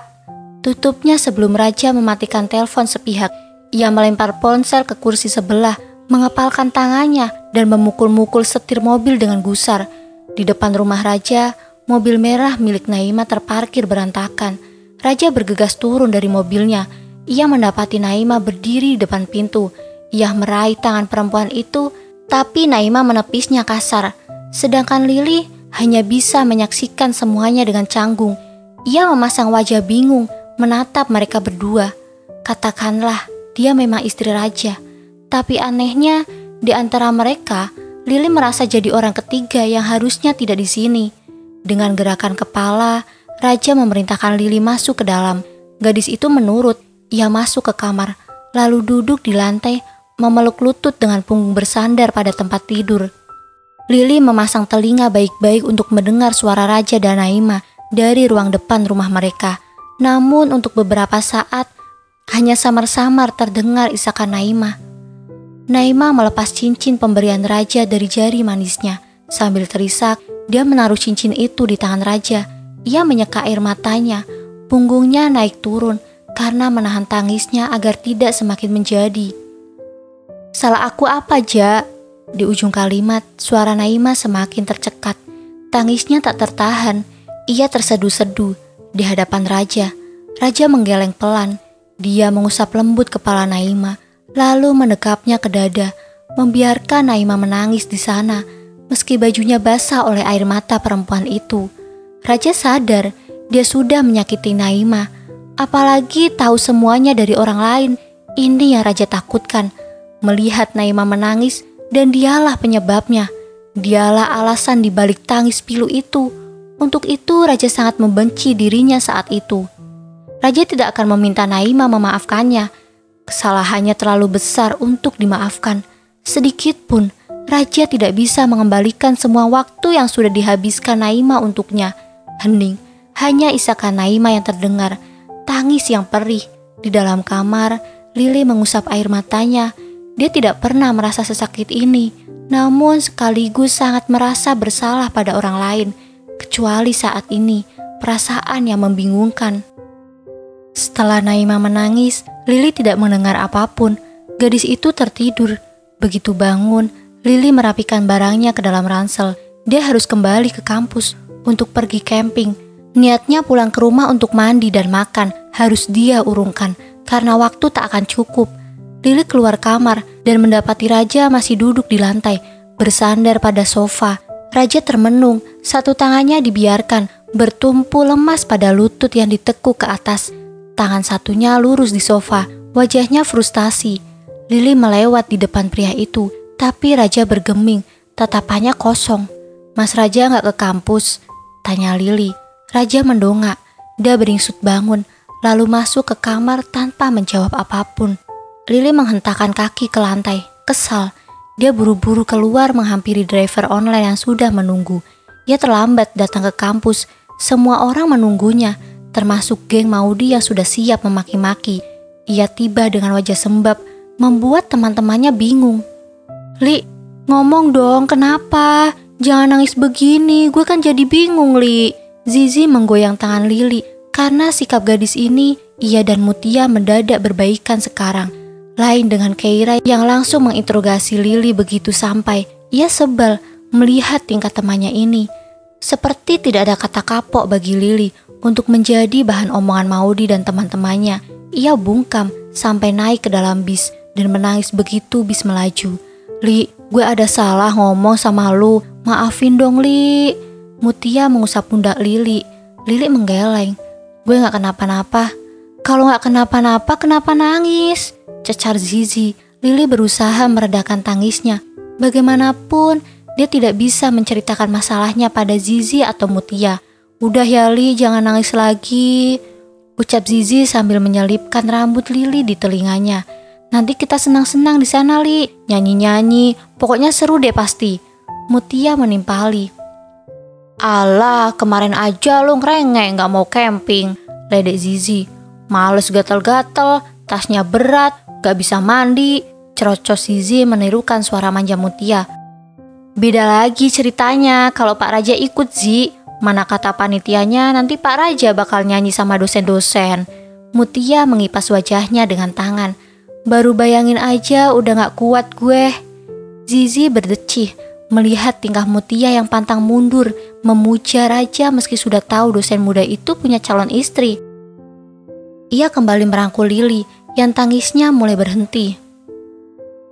Tutupnya sebelum Raja mematikan telepon sepihak. Ia melempar ponsel ke kursi sebelah, mengepalkan tangannya dan memukul-mukul setir mobil dengan gusar. Di depan rumah Raja, mobil merah milik Naimah terparkir berantakan. Raja bergegas turun dari mobilnya. Ia mendapati Naimah berdiri di depan pintu. Ia meraih tangan perempuan itu, tapi Naimah menepisnya kasar. Sedangkan Lili hanya bisa menyaksikan semuanya dengan canggung. Ia memasang wajah bingung, menatap mereka berdua. Katakanlah, dia memang istri Raja. Tapi anehnya, di antara mereka, Lili merasa jadi orang ketiga yang harusnya tidak di sini. Dengan gerakan kepala, Raja memerintahkan Lili masuk ke dalam. Gadis itu menurut, ia masuk ke kamar, lalu duduk di lantai, memeluk lutut dengan punggung bersandar pada tempat tidur. Lili memasang telinga baik-baik untuk mendengar suara Raja dan Naimah dari ruang depan rumah mereka. Namun untuk beberapa saat, hanya samar-samar terdengar isakan Naimah. Naimah melepas cincin pemberian Raja dari jari manisnya. Sambil terisak, dia menaruh cincin itu di tangan Raja. Ia menyeka air matanya, punggungnya naik turun karena menahan tangisnya agar tidak semakin menjadi. Salah aku apa, Ja? Di ujung kalimat, suara Naimah semakin tercekat. Tangisnya tak tertahan. Ia terseduh-seduh di hadapan Raja. Raja menggeleng pelan. Dia mengusap lembut kepala Naimah, lalu mendekapnya ke dada, membiarkan Naimah menangis di sana, meski bajunya basah oleh air mata perempuan itu. Raja sadar dia sudah menyakiti Naimah, apalagi tahu semuanya dari orang lain. Ini yang Raja takutkan. Melihat Naimah menangis dan dialah penyebabnya. Dialah alasan dibalik tangis pilu itu. Untuk itu Raja sangat membenci dirinya saat itu. Raja tidak akan meminta Naimah memaafkannya. Kesalahannya terlalu besar untuk dimaafkan. Sedikit pun Raja tidak bisa mengembalikan semua waktu yang sudah dihabiskan Naimah untuknya. Hening, hanya isakan Naimah yang terdengar. Tangis yang perih. Di dalam kamar, Lili mengusap air matanya. Dia tidak pernah merasa sesakit ini, namun sekaligus sangat merasa bersalah pada orang lain, kecuali saat ini, perasaan yang membingungkan. Setelah Naimah menangis, Lili tidak mendengar apapun. Gadis itu tertidur. Begitu bangun, Lili merapikan barangnya ke dalam ransel. Dia harus kembali ke kampus untuk pergi camping. Niatnya pulang ke rumah untuk mandi dan makan harus dia urungkan karena waktu tak akan cukup. Lili keluar kamar dan mendapati Raja masih duduk di lantai, bersandar pada sofa. Raja termenung, satu tangannya dibiarkan, bertumpu lemas pada lutut yang ditekuk ke atas. Tangan satunya lurus di sofa, wajahnya frustasi. Lili melewat di depan pria itu, tapi Raja bergeming, tatapannya kosong. Mas Raja gak ke kampus? Tanya Lili. Raja mendongak, dia beringsut bangun, lalu masuk ke kamar tanpa menjawab apapun. Lili menghentakkan kaki ke lantai, kesal. Dia buru-buru keluar menghampiri driver online yang sudah menunggu. Ia terlambat datang ke kampus. Semua orang menunggunya, termasuk geng Maudi yang sudah siap memaki-maki. Ia tiba dengan wajah sembab, membuat teman-temannya bingung. Li, ngomong dong kenapa? Jangan nangis begini, gue kan jadi bingung, Li. Zizi menggoyang tangan Lili. Karena sikap gadis ini, ia dan Mutia mendadak berbaikan sekarang. Lain dengan Keira yang langsung menginterogasi Lili begitu sampai. Ia sebal melihat tingkah temannya ini. Seperti tidak ada kata kapok bagi Lili untuk menjadi bahan omongan Maudi dan teman-temannya. Ia bungkam sampai naik ke dalam bis dan menangis begitu bis melaju. Li, gue ada salah ngomong sama lu. Maafin dong, Li. Mutia mengusap pundak Lili. Lili menggeleng. Gue gak kenapa-napa. Kalau gak kenapa-napa, kenapa nangis? Cecar Zizi. Lili berusaha meredakan tangisnya. Bagaimanapun, Dia tidak bisa menceritakan masalahnya pada Zizi atau Mutia. "Udah ya Li, jangan nangis lagi," ucap Zizi sambil menyelipkan rambut Lili di telinganya. "Nanti kita senang-senang di sana Li, nyanyi-nyanyi, pokoknya seru deh pasti," Mutia menimpali. "Alah, kemarin aja lu ngerengek gak mau camping," ledek Zizi. "Males gatel-gatel, tasnya berat, gak bisa mandi," cerocos Zizi menirukan suara manja Mutia. "Beda lagi ceritanya kalau Pak Raja ikut Zi. Mana kata panitianya nanti Pak Raja bakal nyanyi sama dosen-dosen." Mutia mengipas wajahnya dengan tangan. "Baru bayangin aja udah gak kuat gue." Zizi berdecih melihat tingkah Mutia yang pantang mundur, memuja Raja meski sudah tahu dosen muda itu punya calon istri. Ia kembali merangkul Lili yang tangisnya mulai berhenti.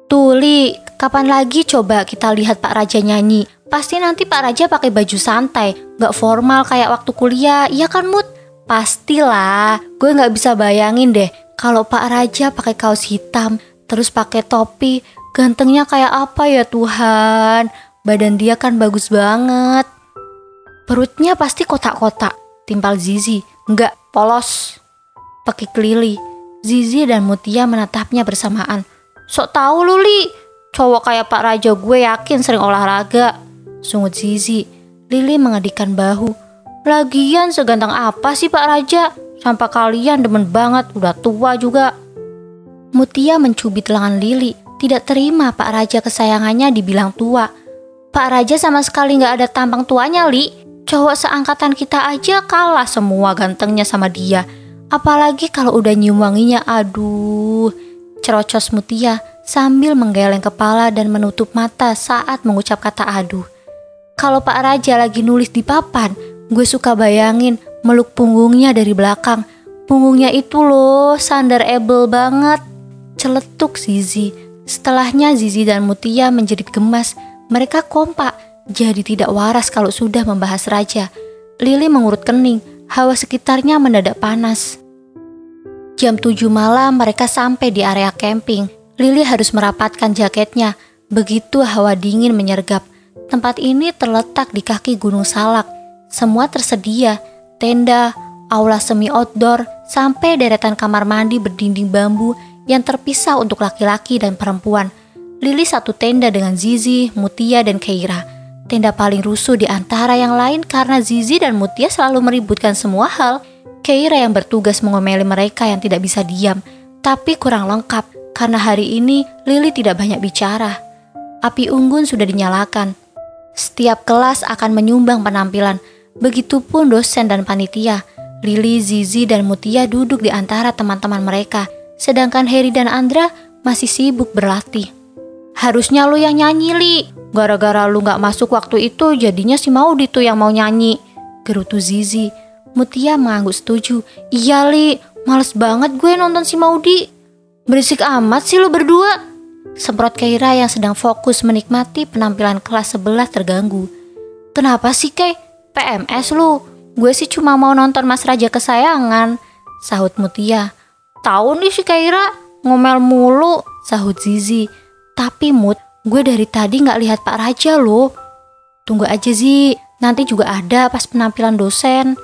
"Tuh Li, kapan lagi coba kita lihat Pak Raja nyanyi? Pasti nanti Pak Raja pakai baju santai, gak formal kayak waktu kuliah, iya kan Mut?" "Pastilah, gue gak bisa bayangin deh kalau Pak Raja pakai kaos hitam, terus pakai topi, gantengnya kayak apa ya Tuhan. Badan dia kan bagus banget." "Perutnya pasti kotak-kotak," timpal Zizi. "Enggak, polos," pekik Lili. Zizi dan Mutia menatapnya bersamaan. "Sok tahu lu Li, cowok kayak Pak Raja gue yakin sering olahraga," sungut Zizi. Lili mengedikan bahu. "Lagian seganteng apa sih Pak Raja? Sampai kalian demen banget, udah tua juga." Mutia mencubit lengan Lili, tidak terima Pak Raja kesayangannya dibilang tua. "Pak Raja sama sekali gak ada tampang tuanya Li. Cowok seangkatan kita aja kalah semua gantengnya sama dia. Apalagi kalau udah nyium wanginya, aduh," cerocos Mutia sambil menggeleng kepala dan menutup mata saat mengucap kata aduh. "Kalau Pak Raja lagi nulis di papan, gue suka bayangin meluk punggungnya dari belakang. Punggungnya itu loh, sandarable banget," celetuk Zizi. Setelahnya Zizi dan Mutia menjadi gemas. Mereka kompak, jadi tidak waras kalau sudah membahas Raja. Lili mengurut kening, hawa sekitarnya mendadak panas. Jam 7 malam mereka sampai di area camping. Lili harus merapatkan jaketnya, begitu hawa dingin menyergap. Tempat ini terletak di kaki Gunung Salak. Semua tersedia, tenda, aula semi outdoor, sampai deretan kamar mandi berdinding bambu yang terpisah untuk laki-laki dan perempuan. Lili satu tenda dengan Zizi, Mutia, dan Keira. Tenda paling rusuh di antara yang lain karena Zizi dan Mutia selalu meributkan semua hal. Keira yang bertugas mengomeli mereka yang tidak bisa diam, tapi kurang lengkap karena hari ini Lili tidak banyak bicara. Api unggun sudah dinyalakan. Setiap kelas akan menyumbang penampilan, begitupun dosen dan panitia. Lili, Zizi, dan Mutia duduk di antara teman-teman mereka, sedangkan Heri dan Andra masih sibuk berlatih. "Harusnya lu yang nyanyi Li, gara-gara lu gak masuk waktu itu jadinya si Maudi tuh yang mau nyanyi," gerutu Zizi. Mutia mengangguk setuju. "Iya Li, males banget gue nonton si Maudi." "Berisik amat sih lu berdua," semprot Keira yang sedang fokus menikmati penampilan kelas sebelah terganggu. "Kenapa sih Kei? PMS lu? Gue sih cuma mau nonton Mas Raja kesayangan," sahut Mutia. "Tahu nih si Keira, ngomel mulu," sahut Zizi. "Tapi Mut, gue dari tadi gak lihat Pak Raja loh." "Tunggu aja Zi, nanti juga ada pas penampilan dosen."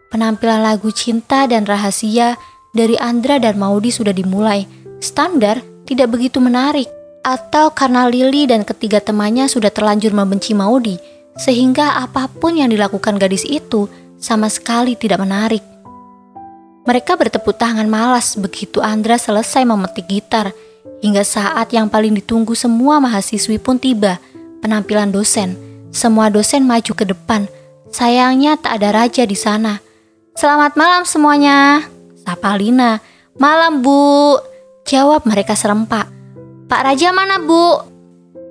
Penampilan lagu cinta dan rahasia dari Andra dan Maudi sudah dimulai. Standar, tidak begitu menarik. Atau karena Lili dan ketiga temannya sudah terlanjur membenci Maudi, sehingga apapun yang dilakukan gadis itu sama sekali tidak menarik. Mereka bertepuk tangan malas begitu Andra selesai memetik gitar. Hingga saat yang paling ditunggu semua mahasiswi pun tiba, penampilan dosen. Semua dosen maju ke depan. Sayangnya tak ada Raja di sana. "Selamat malam semuanya," sapa Lina. "Malam Bu," jawab mereka serempak. "Pak Raja mana Bu?"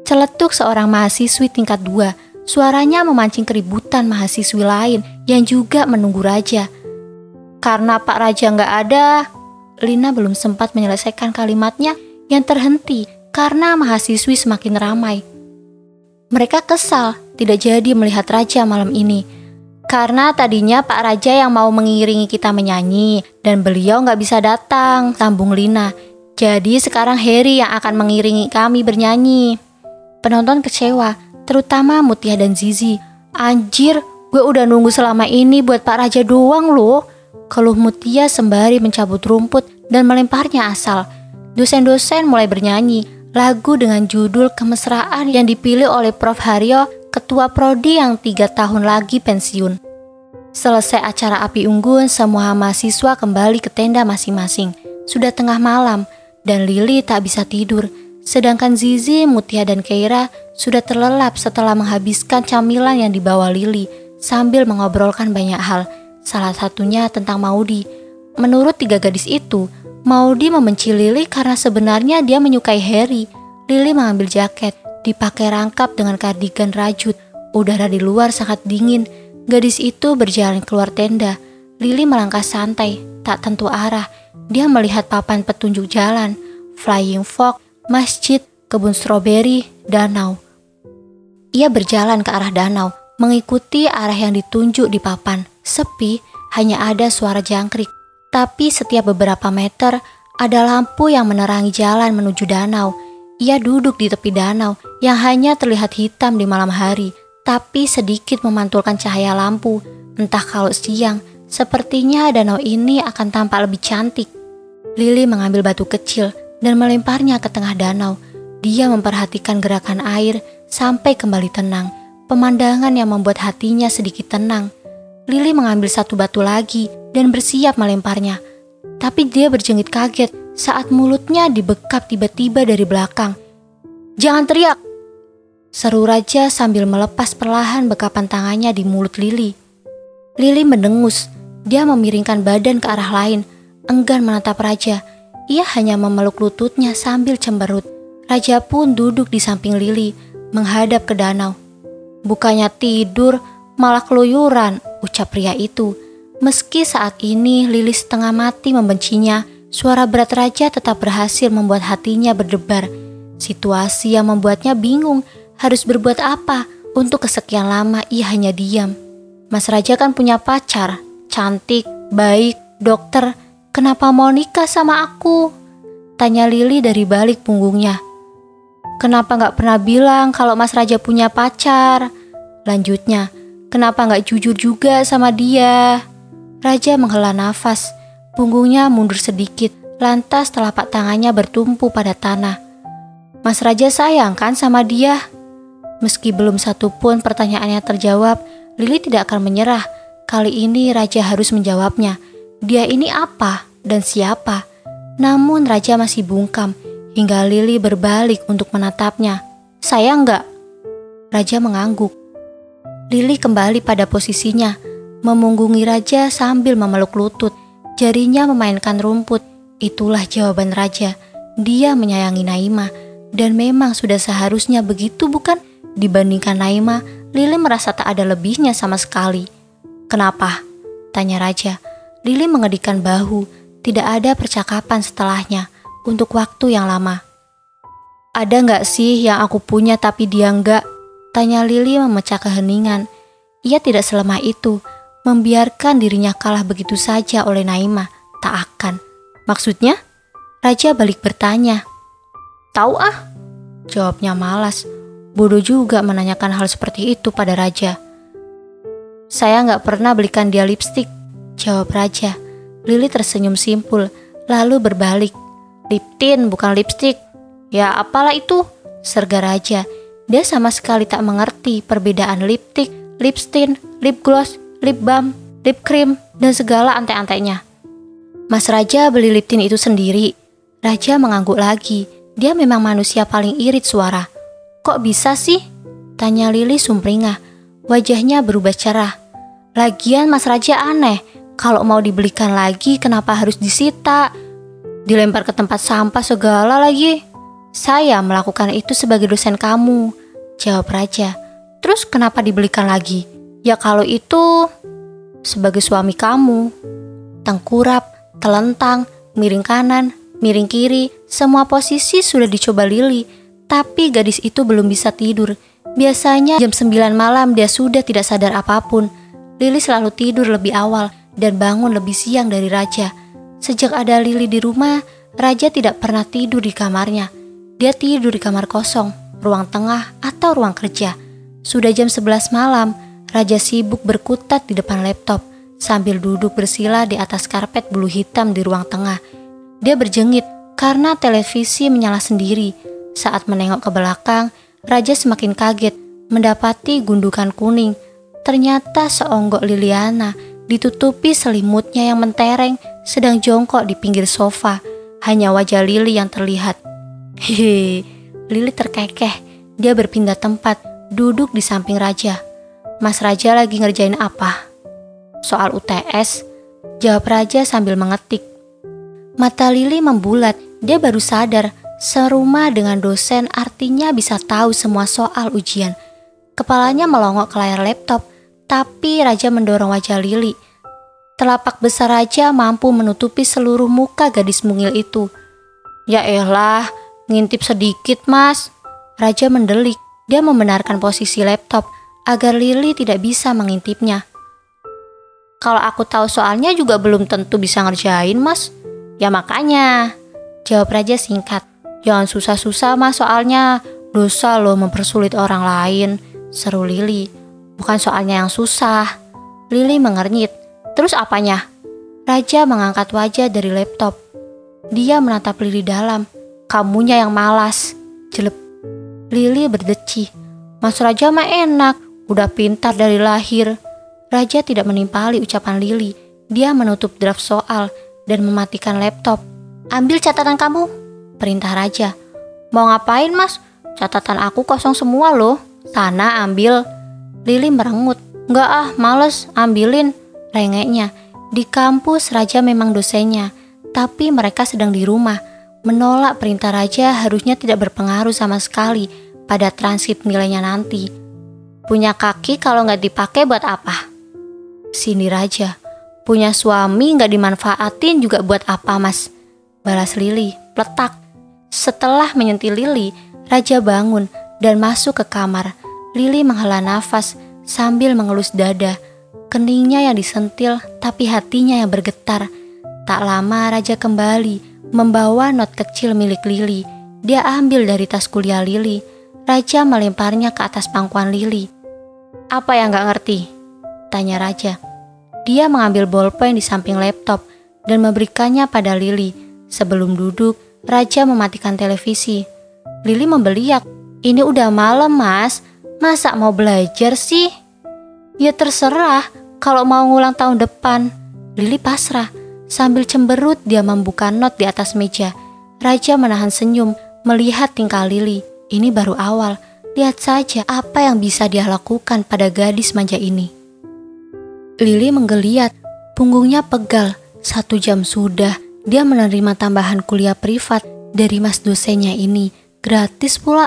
celetuk seorang mahasiswi tingkat 2. Suaranya memancing keributan mahasiswi lain yang juga menunggu Raja. "Karena Pak Raja gak ada," Lina belum sempat menyelesaikan kalimatnya yang terhenti karena mahasiswi semakin ramai. Mereka kesal tidak jadi melihat Raja malam ini. "Karena tadinya Pak Raja yang mau mengiringi kita menyanyi dan beliau gak bisa datang," sambung Lina. "Jadi sekarang Heri yang akan mengiringi kami bernyanyi." Penonton kecewa terutama Mutia dan Zizi. "Anjir, gue udah nunggu selama ini buat Pak Raja doang loh," keluh Mutia sembari mencabut rumput dan melemparnya asal. Dosen-dosen mulai bernyanyi lagu dengan judul Kemesraan yang dipilih oleh Prof. Haryo, ketua prodi yang 3 tahun lagi pensiun. Selesai acara api unggun, semua mahasiswa kembali ke tenda masing-masing. Sudah tengah malam dan Lili tak bisa tidur. Sedangkan Zizi, Mutia dan Keira sudah terlelap setelah menghabiskan camilan yang dibawa Lili sambil mengobrolkan banyak hal. Salah satunya tentang Maudi. Menurut 3 gadis itu, Maudi membenci Lili karena sebenarnya dia menyukai Harry. Lili mengambil jaket, dipakai rangkap dengan kardigan rajut. Udara di luar sangat dingin. Gadis itu berjalan keluar tenda. Lili melangkah santai, tak tentu arah. Dia melihat papan petunjuk jalan, flying fox, masjid, kebun stroberi, danau. Ia berjalan ke arah danau, mengikuti arah yang ditunjuk di papan. Sepi, hanya ada suara jangkrik. Tapi setiap beberapa meter, ada lampu yang menerangi jalan menuju danau. Ia duduk di tepi danau yang hanya terlihat hitam di malam hari, tapi sedikit memantulkan cahaya lampu. Entah kalau siang, sepertinya danau ini akan tampak lebih cantik. Lili mengambil batu kecil dan melemparnya ke tengah danau. Dia memperhatikan gerakan air sampai kembali tenang. Pemandangan yang membuat hatinya sedikit tenang. Lili mengambil satu batu lagi dan bersiap melemparnya. Tapi dia berjengit kaget saat mulutnya dibekap tiba-tiba dari belakang. "Jangan teriak!" seru Raja sambil melepas perlahan bekapan tangannya di mulut Lili. Lili mendengus. Dia memiringkan badan ke arah lain, enggan menatap Raja. Ia hanya memeluk lututnya sambil cemberut. Raja pun duduk di samping Lili, menghadap ke danau. "Bukannya tidur, malah keluyuran," ucap pria itu. Meski saat ini Lili setengah mati membencinya, suara berat Raja tetap berhasil membuat hatinya berdebar. Situasi yang membuatnya bingung harus berbuat apa. Untuk kesekian lama ia hanya diam. "Mas Raja kan punya pacar, cantik, baik, dokter. Kenapa mau nikah sama aku?" tanya Lili dari balik punggungnya. "Kenapa gak pernah bilang kalau Mas Raja punya pacar?" lanjutnya. "Kenapa gak jujur juga sama dia?" Raja menghela nafas. Punggungnya mundur sedikit, lantas telapak tangannya bertumpu pada tanah. "Mas Raja sayang kan sama dia?" Meski belum satu pun pertanyaannya terjawab, Lili tidak akan menyerah. Kali ini Raja harus menjawabnya. Dia ini apa dan siapa? Namun Raja masih bungkam hingga Lili berbalik untuk menatapnya. "Sayang nggak?" Raja mengangguk. Lili kembali pada posisinya, memunggungi Raja sambil memeluk lutut. Jarinya memainkan rumput. Itulah jawaban Raja. Dia menyayangi Naima, dan memang sudah seharusnya begitu, bukan? Dibandingkan Naima, Lili merasa tak ada lebihnya sama sekali. "Kenapa?" tanya Raja. Lili mengedikkan bahu. Tidak ada percakapan setelahnya untuk waktu yang lama. "Ada nggak sih yang aku punya tapi dia nggak?" tanya Lili memecah keheningan. Ia tidak selemah itu, membiarkan dirinya kalah begitu saja oleh Naima. Tak akan. "Maksudnya?" Raja balik bertanya. "Tahu ah," jawabnya malas. Bodoh juga menanyakan hal seperti itu pada Raja. "Saya nggak pernah belikan dia lipstik," jawab Raja. Lili tersenyum simpul, lalu berbalik. "Lip tint bukan lipstik." "Ya apalah itu," serga Raja. Dia sama sekali tak mengerti perbedaan lip tint, lip tint, lip gloss, lip balm, lip cream, dan segala antek-anteknya. "Mas Raja beli lip tint itu sendiri?" Raja mengangguk lagi. Dia memang manusia paling irit suara. "Kok bisa sih?" tanya Lili sumringah. Wajahnya berubah cerah. "Lagian Mas Raja aneh. Kalau mau dibelikan lagi kenapa harus disita? Dilempar ke tempat sampah segala lagi." "Saya melakukan itu sebagai dosen kamu," jawab Raja. "Terus kenapa dibelikan lagi?" "Ya kalau itu sebagai suami kamu." Tengkurap, telentang, miring kanan, miring kiri, semua posisi sudah dicoba Lili. Tapi gadis itu belum bisa tidur. Biasanya jam 9 malam dia sudah tidak sadar apapun. Lili selalu tidur lebih awal dan bangun lebih siang dari Raja. Sejak ada Lili di rumah, Raja tidak pernah tidur di kamarnya. Dia tidur di kamar kosong, ruang tengah, atau ruang kerja. Sudah jam 11 malam, Raja sibuk berkutat di depan laptop sambil duduk bersila di atas karpet bulu hitam di ruang tengah. Dia berjengit karena televisi menyala sendiri. Saat menengok ke belakang, Raja semakin kaget mendapati gundukan kuning. Ternyata seonggok Liliana ditutupi selimutnya yang mentereng sedang jongkok di pinggir sofa. Hanya wajah Lili yang terlihat. Hehe, Lili terkekeh. Dia berpindah tempat, duduk di samping Raja. Mas Raja lagi ngerjain apa? Soal UTS, jawab Raja sambil mengetik. Mata Lili membulat, dia baru sadar serumah dengan dosen artinya bisa tahu semua soal ujian. Kepalanya melongok ke layar laptop, tapi Raja mendorong wajah Lili. Telapak besar Raja mampu menutupi seluruh muka gadis mungil itu. Ya elah, ngintip sedikit mas. Raja mendelik, dia membenarkan posisi laptop agar Lili tidak bisa mengintipnya. Kalau aku tahu soalnya juga belum tentu bisa ngerjain mas. Ya makanya, jawab Raja singkat. Jangan susah-susah mas soalnya, dosa loh mempersulit orang lain, seru Lili. Bukan soalnya yang susah. Lili mengernyit. Terus apanya? Raja mengangkat wajah dari laptop. Dia menatap Lili dalam. Kamunya yang malas. Jelep. Lili berdeci. Mas Raja mah enak, udah pintar dari lahir. Raja tidak menimpali ucapan Lili. Dia menutup draft soal dan mematikan laptop. Ambil catatan kamu, perintah Raja. Mau ngapain mas? Catatan aku kosong semua loh. Sana ambil. Lili merengut. Enggak ah, males, ambilin. Rengeknya. Di kampus Raja memang dosennya, tapi mereka sedang di rumah. Menolak perintah Raja harusnya tidak berpengaruh sama sekali pada transkrip nilainya nanti. Punya kaki kalau nggak dipakai buat apa? Sindir Raja. Punya suami nggak dimanfaatin juga buat apa mas? Balas Lili, peletak. Setelah menyentil Lili, Raja bangun dan masuk ke kamar. Lili menghela nafas sambil mengelus dada. Keningnya yang disentil tapi hatinya yang bergetar. Tak lama Raja kembali membawa not kecil milik Lili. Dia ambil dari tas kuliah Lili. Raja melemparnya ke atas pangkuan Lili. Apa yang gak ngerti? Tanya Raja. Dia mengambil bolpen di samping laptop dan memberikannya pada Lili. Sebelum duduk, Raja mematikan televisi. Lili membeliak. Ini udah malam mas, masa mau belajar sih? Ya terserah, kalau mau ngulang tahun depan. Lili pasrah. Sambil cemberut dia membuka not di atas meja. Raja menahan senyum melihat tingkah Lili. Ini baru awal. Lihat saja apa yang bisa dia lakukan pada gadis manja ini. Lili menggeliat, punggungnya pegal. 1 jam sudah dia menerima tambahan kuliah privat dari mas dosennya ini. Gratis pula.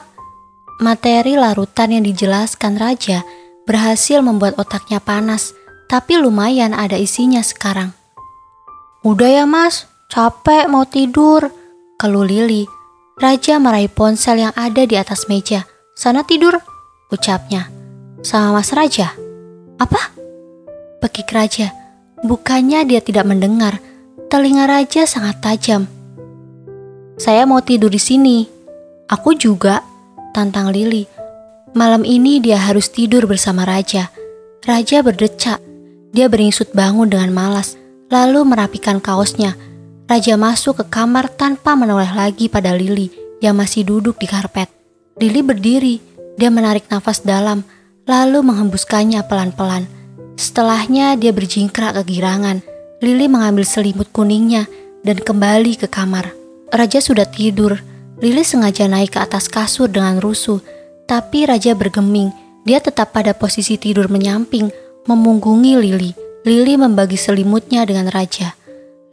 Materi larutan yang dijelaskan Raja berhasil membuat otaknya panas, tapi lumayan ada isinya sekarang. Udah ya mas, capek mau tidur, keluh Lili. Raja meraih ponsel yang ada di atas meja. Sana tidur, ucapnya. Sama mas Raja? Apa? Pekik Raja. Bukannya dia tidak mendengar, telinga Raja sangat tajam. Saya mau tidur di sini. Aku juga, tantang Lili. Malam ini dia harus tidur bersama Raja. Raja berdecak. Dia beringsut bangun dengan malas, lalu merapikan kaosnya. Raja masuk ke kamar tanpa menoleh lagi pada Lili yang masih duduk di karpet. Lili berdiri. Dia menarik nafas dalam, lalu menghembuskannya pelan-pelan. Setelahnya dia berjingkrak kegirangan. Lili mengambil selimut kuningnya dan kembali ke kamar. Raja sudah tidur. Lili sengaja naik ke atas kasur dengan rusuh. Tapi Raja bergeming, dia tetap pada posisi tidur menyamping, memunggungi Lili. Lili membagi selimutnya dengan Raja.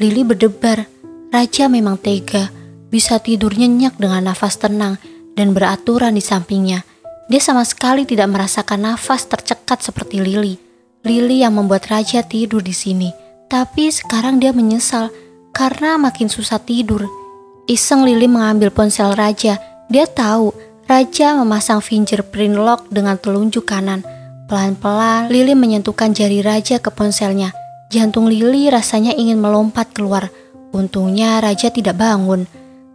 Lili berdebar, Raja memang tega, bisa tidur nyenyak dengan nafas tenang dan beraturan di sampingnya. Dia sama sekali tidak merasakan nafas tercekat seperti Lili. Lili yang membuat Raja tidur di sini. Tapi sekarang dia menyesal karena makin susah tidur. Iseng Lili mengambil ponsel Raja. Dia tahu Raja memasang fingerprint lock dengan telunjuk kanan. Pelan-pelan Lili menyentuhkan jari Raja ke ponselnya. Jantung Lili rasanya ingin melompat keluar. Untungnya Raja tidak bangun.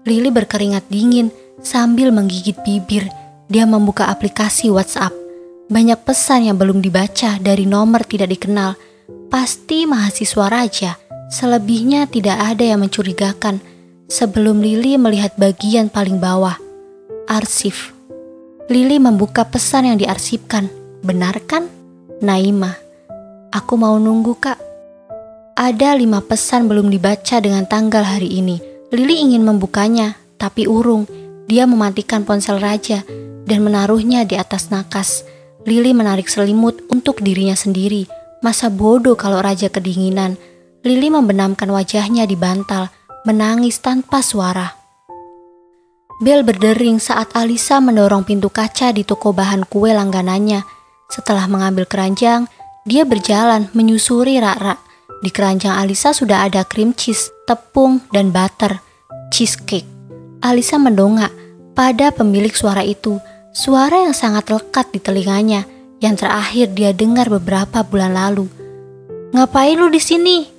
Lili berkeringat dingin sambil menggigit bibir. Dia membuka aplikasi WhatsApp. Banyak pesan yang belum dibaca dari nomor tidak dikenal. Pasti mahasiswa Raja. Selebihnya tidak ada yang mencurigakan. Sebelum Lili melihat bagian paling bawah, arsip. Lili membuka pesan yang diarsipkan. Benar kan? Naimah. Aku mau nunggu, Kak. Ada 5 pesan belum dibaca dengan tanggal hari ini. Lili ingin membukanya, tapi urung. Dia mematikan ponsel Raja dan menaruhnya di atas nakas. Lili menarik selimut untuk dirinya sendiri. Masa bodoh kalau Raja kedinginan. Lili membenamkan wajahnya di bantal, menangis tanpa suara. Bel berdering saat Alisa mendorong pintu kaca di toko bahan kue langganannya. Setelah mengambil keranjang, dia berjalan menyusuri rak-rak. Di keranjang Alisa sudah ada cream cheese, tepung, dan butter, cheesecake. Alisa mendongak pada pemilik suara itu. Suara yang sangat lekat di telinganya, yang terakhir dia dengar beberapa bulan lalu. "Ngapain lu di sini?"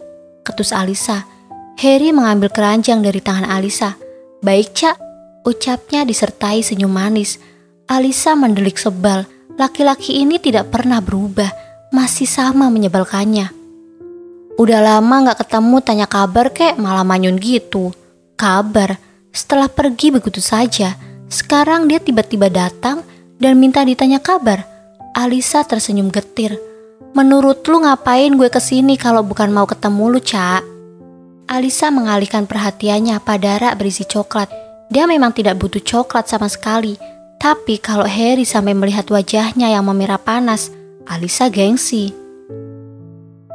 ketus Alisa. Harry mengambil keranjang dari tangan Alisa. "Baik, Cak," ucapnya disertai senyum manis. Alisa mendelik sebal. Laki-laki ini tidak pernah berubah, masih sama menyebalkannya. "Udah lama gak ketemu, tanya kabar kek, malah manyun gitu." Kabar? Setelah pergi begitu saja. Sekarang dia tiba-tiba datang dan minta ditanya kabar. Alisa tersenyum getir. "Menurut lu ngapain gue kesini kalau bukan mau ketemu lu, Cak?" Alisa mengalihkan perhatiannya pada rak berisi coklat. Dia memang tidak butuh coklat sama sekali. Tapi kalau Harry sampai melihat wajahnya yang memerah panas, Alisa gengsi.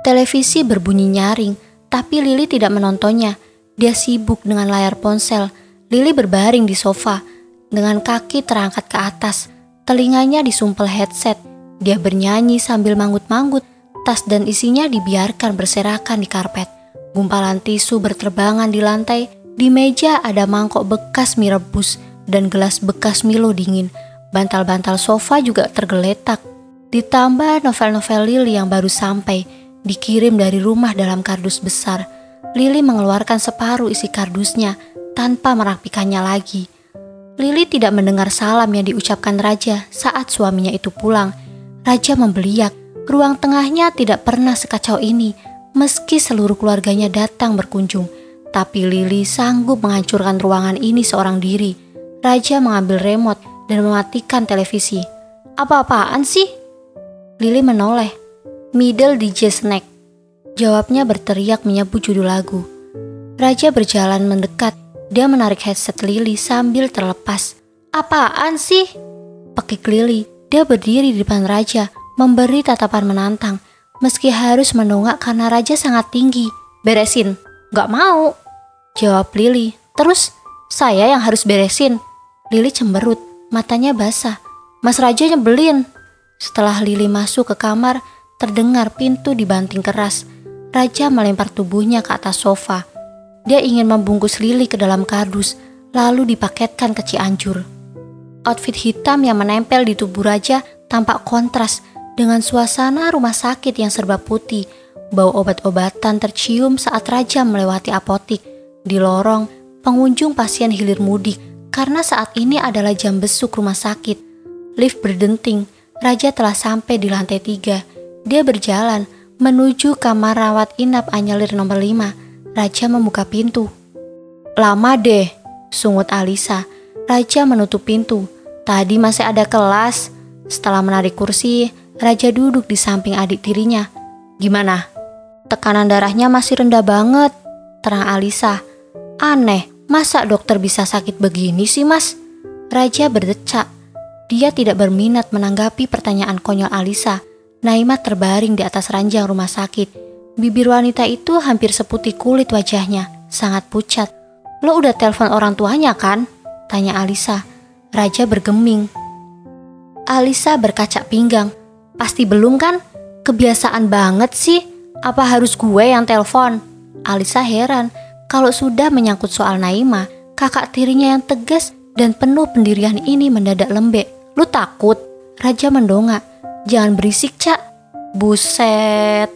Televisi berbunyi nyaring, tapi Lili tidak menontonnya. Dia sibuk dengan layar ponsel. Lili berbaring di sofa, dengan kaki terangkat ke atas, telinganya disumpel headset. Dia bernyanyi sambil manggut-manggut. Tas dan isinya dibiarkan berserakan di karpet. Gumpalan tisu berterbangan di lantai. Di meja ada mangkok bekas mie rebus dan gelas bekas Milo dingin. Bantal-bantal sofa juga tergeletak. Ditambah novel-novel Lili yang baru sampai, dikirim dari rumah dalam kardus besar. Lili mengeluarkan separuh isi kardusnya tanpa merapikannya lagi. Lili tidak mendengar salam yang diucapkan Raja saat suaminya itu pulang. Raja membeliak. Ruang tengahnya tidak pernah sekacau ini, meski seluruh keluarganya datang berkunjung. Tapi Lili sanggup menghancurkan ruangan ini seorang diri. Raja mengambil remote dan mematikan televisi. "Apa-apaan sih?" Lili menoleh. "Middle DJ Snack," jawabnya berteriak menyebut judul lagu. Raja berjalan mendekat. Dia menarik headset Lili sambil terlepas. "Apaan sih?" pekik Lili. Dia berdiri di depan Raja, memberi tatapan menantang. Meski harus mendongak karena Raja sangat tinggi. "Beresin." "Gak mau," jawab Lili. "Terus saya yang harus beresin?" Lili cemberut, matanya basah. "Mas Raja nyebelin." Setelah Lili masuk ke kamar, terdengar pintu dibanting keras. Raja melempar tubuhnya ke atas sofa. Dia ingin membungkus Lili ke dalam kardus, lalu dipaketkan ke Cianjur. Outfit hitam yang menempel di tubuh Raja tampak kontras dengan suasana rumah sakit yang serba putih. Bau obat-obatan tercium saat Raja melewati apotik. Di lorong, pengunjung pasien hilir mudik karena saat ini adalah jam besuk rumah sakit. Lift berdenting. Raja telah sampai di lantai 3. Dia berjalan menuju kamar rawat inap anyelir nomor 5. Raja membuka pintu. "Lama deh," sungut Alisa. Raja menutup pintu. "Tadi masih ada kelas." Setelah menarik kursi, Raja duduk di samping adik tirinya. "Gimana?" "Tekanan darahnya masih rendah banget," terang Alisa. "Aneh, masa dokter bisa sakit begini sih, Mas?" Raja berdecak. Dia tidak berminat menanggapi pertanyaan konyol Alisa. Naimah terbaring di atas ranjang rumah sakit. Bibir wanita itu hampir seputih kulit wajahnya, sangat pucat. "Lo udah telepon orang tuanya kan?" tanya Alisa. Raja bergeming. Alisa berkaca pinggang. "Pasti belum kan? Kebiasaan banget sih. Apa harus gue yang telepon?" Alisa heran. Kalau sudah menyangkut soal Naimah, kakak tirinya yang tegas dan penuh pendirian ini mendadak lembek. "Lu takut?" Raja mendongak. "Jangan berisik, Cak." "Buset,"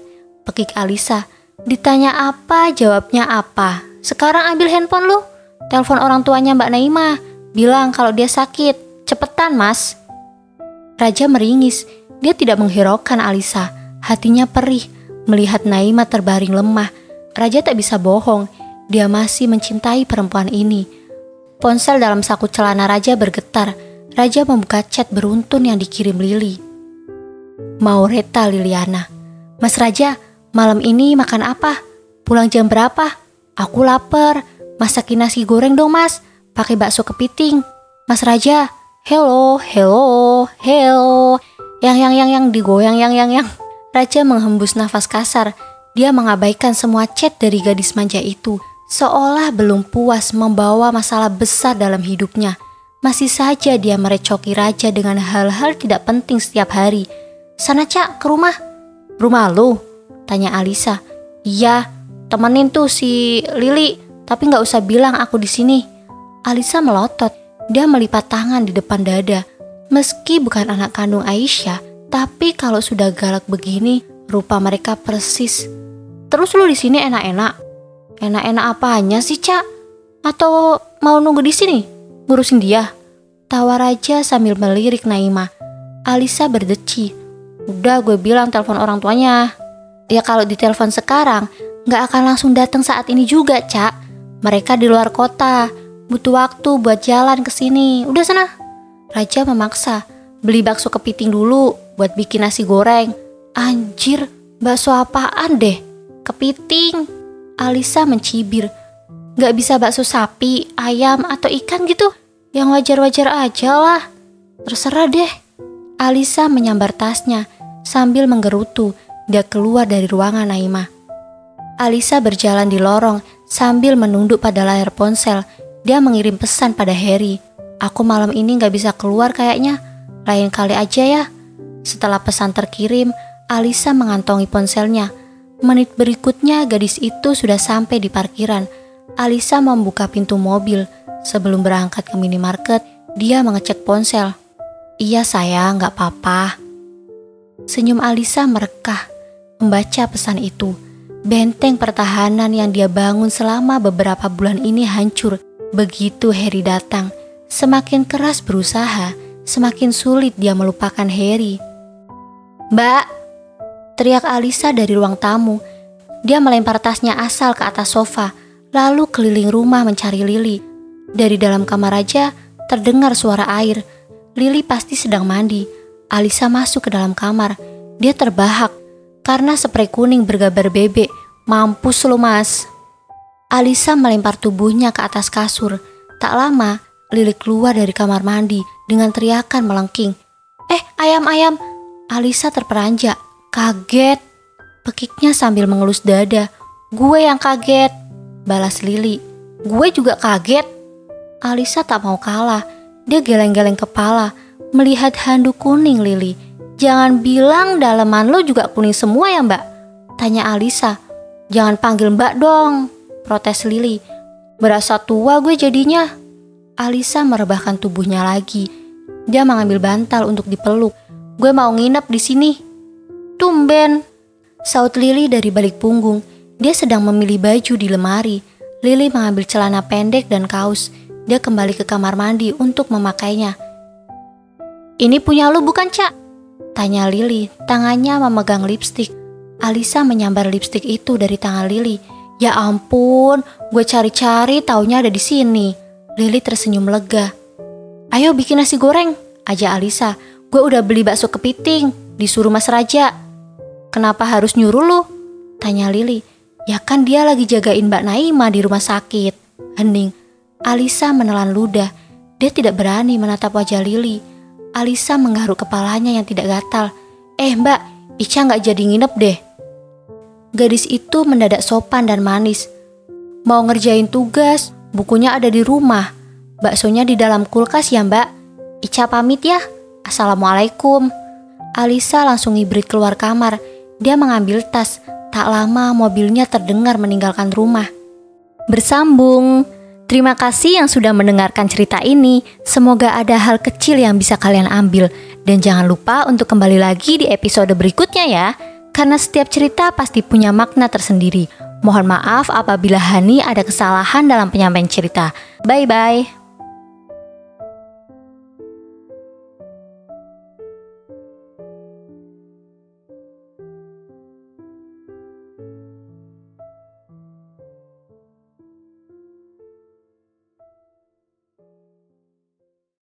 pekik Alisa. Ditanya apa, jawabnya apa. "Sekarang ambil handphone lu. Telepon orang tuanya Mbak Naimah. Bilang kalau dia sakit. Cepetan, Mas." Raja meringis. Dia tidak menghiraukan Alisa. Hatinya perih melihat Naimah terbaring lemah. Raja tak bisa bohong, dia masih mencintai perempuan ini. Ponsel dalam saku celana Raja bergetar. Raja membuka chat beruntun yang dikirim Lili. Maureta Liliana. Mas Raja, malam ini makan apa? Pulang jam berapa? Aku lapar. Masakin nasi goreng dong mas, pakai bakso kepiting. Mas Raja, hello. Yang digoyang yang. Raja menghembus nafas kasar. Dia mengabaikan semua chat dari gadis manja itu, seolah belum puas membawa masalah besar dalam hidupnya. Masih saja dia merecoki Raja dengan hal-hal tidak penting setiap hari. Sana Cak, ke rumah. Rumah lu? Tanya Alisa. Iya, temenin tuh si Lili, tapi gak usah bilang aku di sini. Alisa melotot. Dia melipat tangan di depan dada. Meski bukan anak kandung Aisyah, tapi kalau sudah galak begini, rupa mereka persis. Terus lu di sini enak-enak? Enak-enak apanya sih, Cak? Atau mau nunggu di sini ngurusin dia? Tawa Raja sambil melirik Naimah. Alisa berdeci. Udah gue bilang telepon orang tuanya. Ya kalau ditelepon sekarang, gak akan langsung datang saat ini juga, Cak. Mereka di luar kota, butuh waktu buat jalan ke sini. Udah sana. Raja memaksa. Beli bakso kepiting dulu buat bikin nasi goreng. Anjir, bakso apaan deh? Kepiting. Alisa mencibir. Gak bisa bakso sapi, ayam, atau ikan gitu? Yang wajar-wajar aja lah. Terserah deh. Alisa menyambar tasnya sambil menggerutu. Dia keluar dari ruangan Naimah. Alisa berjalan di lorong sambil menunduk pada layar ponsel. Dia mengirim pesan pada Harry. Aku malam ini gak bisa keluar kayaknya. Lain kali aja ya. Setelah pesan terkirim, Alisa mengantongi ponselnya. Menit berikutnya gadis itu sudah sampai di parkiran. Alisa membuka pintu mobil. Sebelum berangkat ke minimarket, dia mengecek ponsel. Iya sayang, gak apa-apa. Senyum Alisa merekah membaca pesan itu. Benteng pertahanan yang dia bangun selama beberapa bulan ini hancur. Begitu Harry datang, semakin keras berusaha, semakin sulit dia melupakan Harry. Mbak, teriak Alisa dari ruang tamu. Dia melempar tasnya asal ke atas sofa, lalu keliling rumah mencari Lili. Dari dalam kamar Raja terdengar suara air. Lili pasti sedang mandi. Alisa masuk ke dalam kamar. Dia terbahak karena spray kuning bergambar bebek. Mampus lu mas. Alisa melempar tubuhnya ke atas kasur. Tak lama, Lili keluar dari kamar mandi dengan teriakan melengking. Ayam. Alisa terperanjak, kaget. Pekiknya sambil mengelus dada. Gue yang kaget, balas Lili. Gue juga kaget. Alisa tak mau kalah. Dia geleng-geleng kepala melihat handuk kuning Lili. Jangan bilang daleman lo juga kuning semua ya mbak? Tanya Alisa. Jangan panggil mbak dong, protes Lili. Berasa tua gue jadinya. Alisa merebahkan tubuhnya lagi. Dia mengambil bantal untuk dipeluk. Gue mau nginep di sini. Tumben, saut Lili dari balik punggung. Dia sedang memilih baju di lemari. Lili mengambil celana pendek dan kaus. Dia kembali ke kamar mandi untuk memakainya. Ini punya lu bukan, Cak? Tanya Lili, tangannya memegang lipstik. Alisa menyambar lipstik itu dari tangan Lili. Ya ampun, gue cari-cari taunya ada di sini. Lili tersenyum lega. Ayo bikin nasi goreng, ajak Alisa. Gue udah beli bakso kepiting, disuruh Mas Raja. Kenapa harus nyuruh lu? Tanya Lili. Ya kan dia lagi jagain Mbak Naimah di rumah sakit. Hening. Alisa menelan ludah. Dia tidak berani menatap wajah Lili. Alisa menggaruk kepalanya yang tidak gatal. Mbak, Ica gak jadi nginep deh. Gadis itu mendadak sopan dan manis. Mau ngerjain tugas, bukunya ada di rumah. Baksonya di dalam kulkas ya mbak. Ica pamit ya. Assalamualaikum. Alisa langsung ngibrit keluar kamar. Dia mengambil tas. Tak lama mobilnya terdengar meninggalkan rumah. Bersambung. Terima kasih yang sudah mendengarkan cerita ini. Semoga ada hal kecil yang bisa kalian ambil. Dan jangan lupa untuk kembali lagi di episode berikutnya ya. Karena setiap cerita pasti punya makna tersendiri. Mohon maaf apabila Hani ada kesalahan dalam penyampaian cerita. Bye-bye.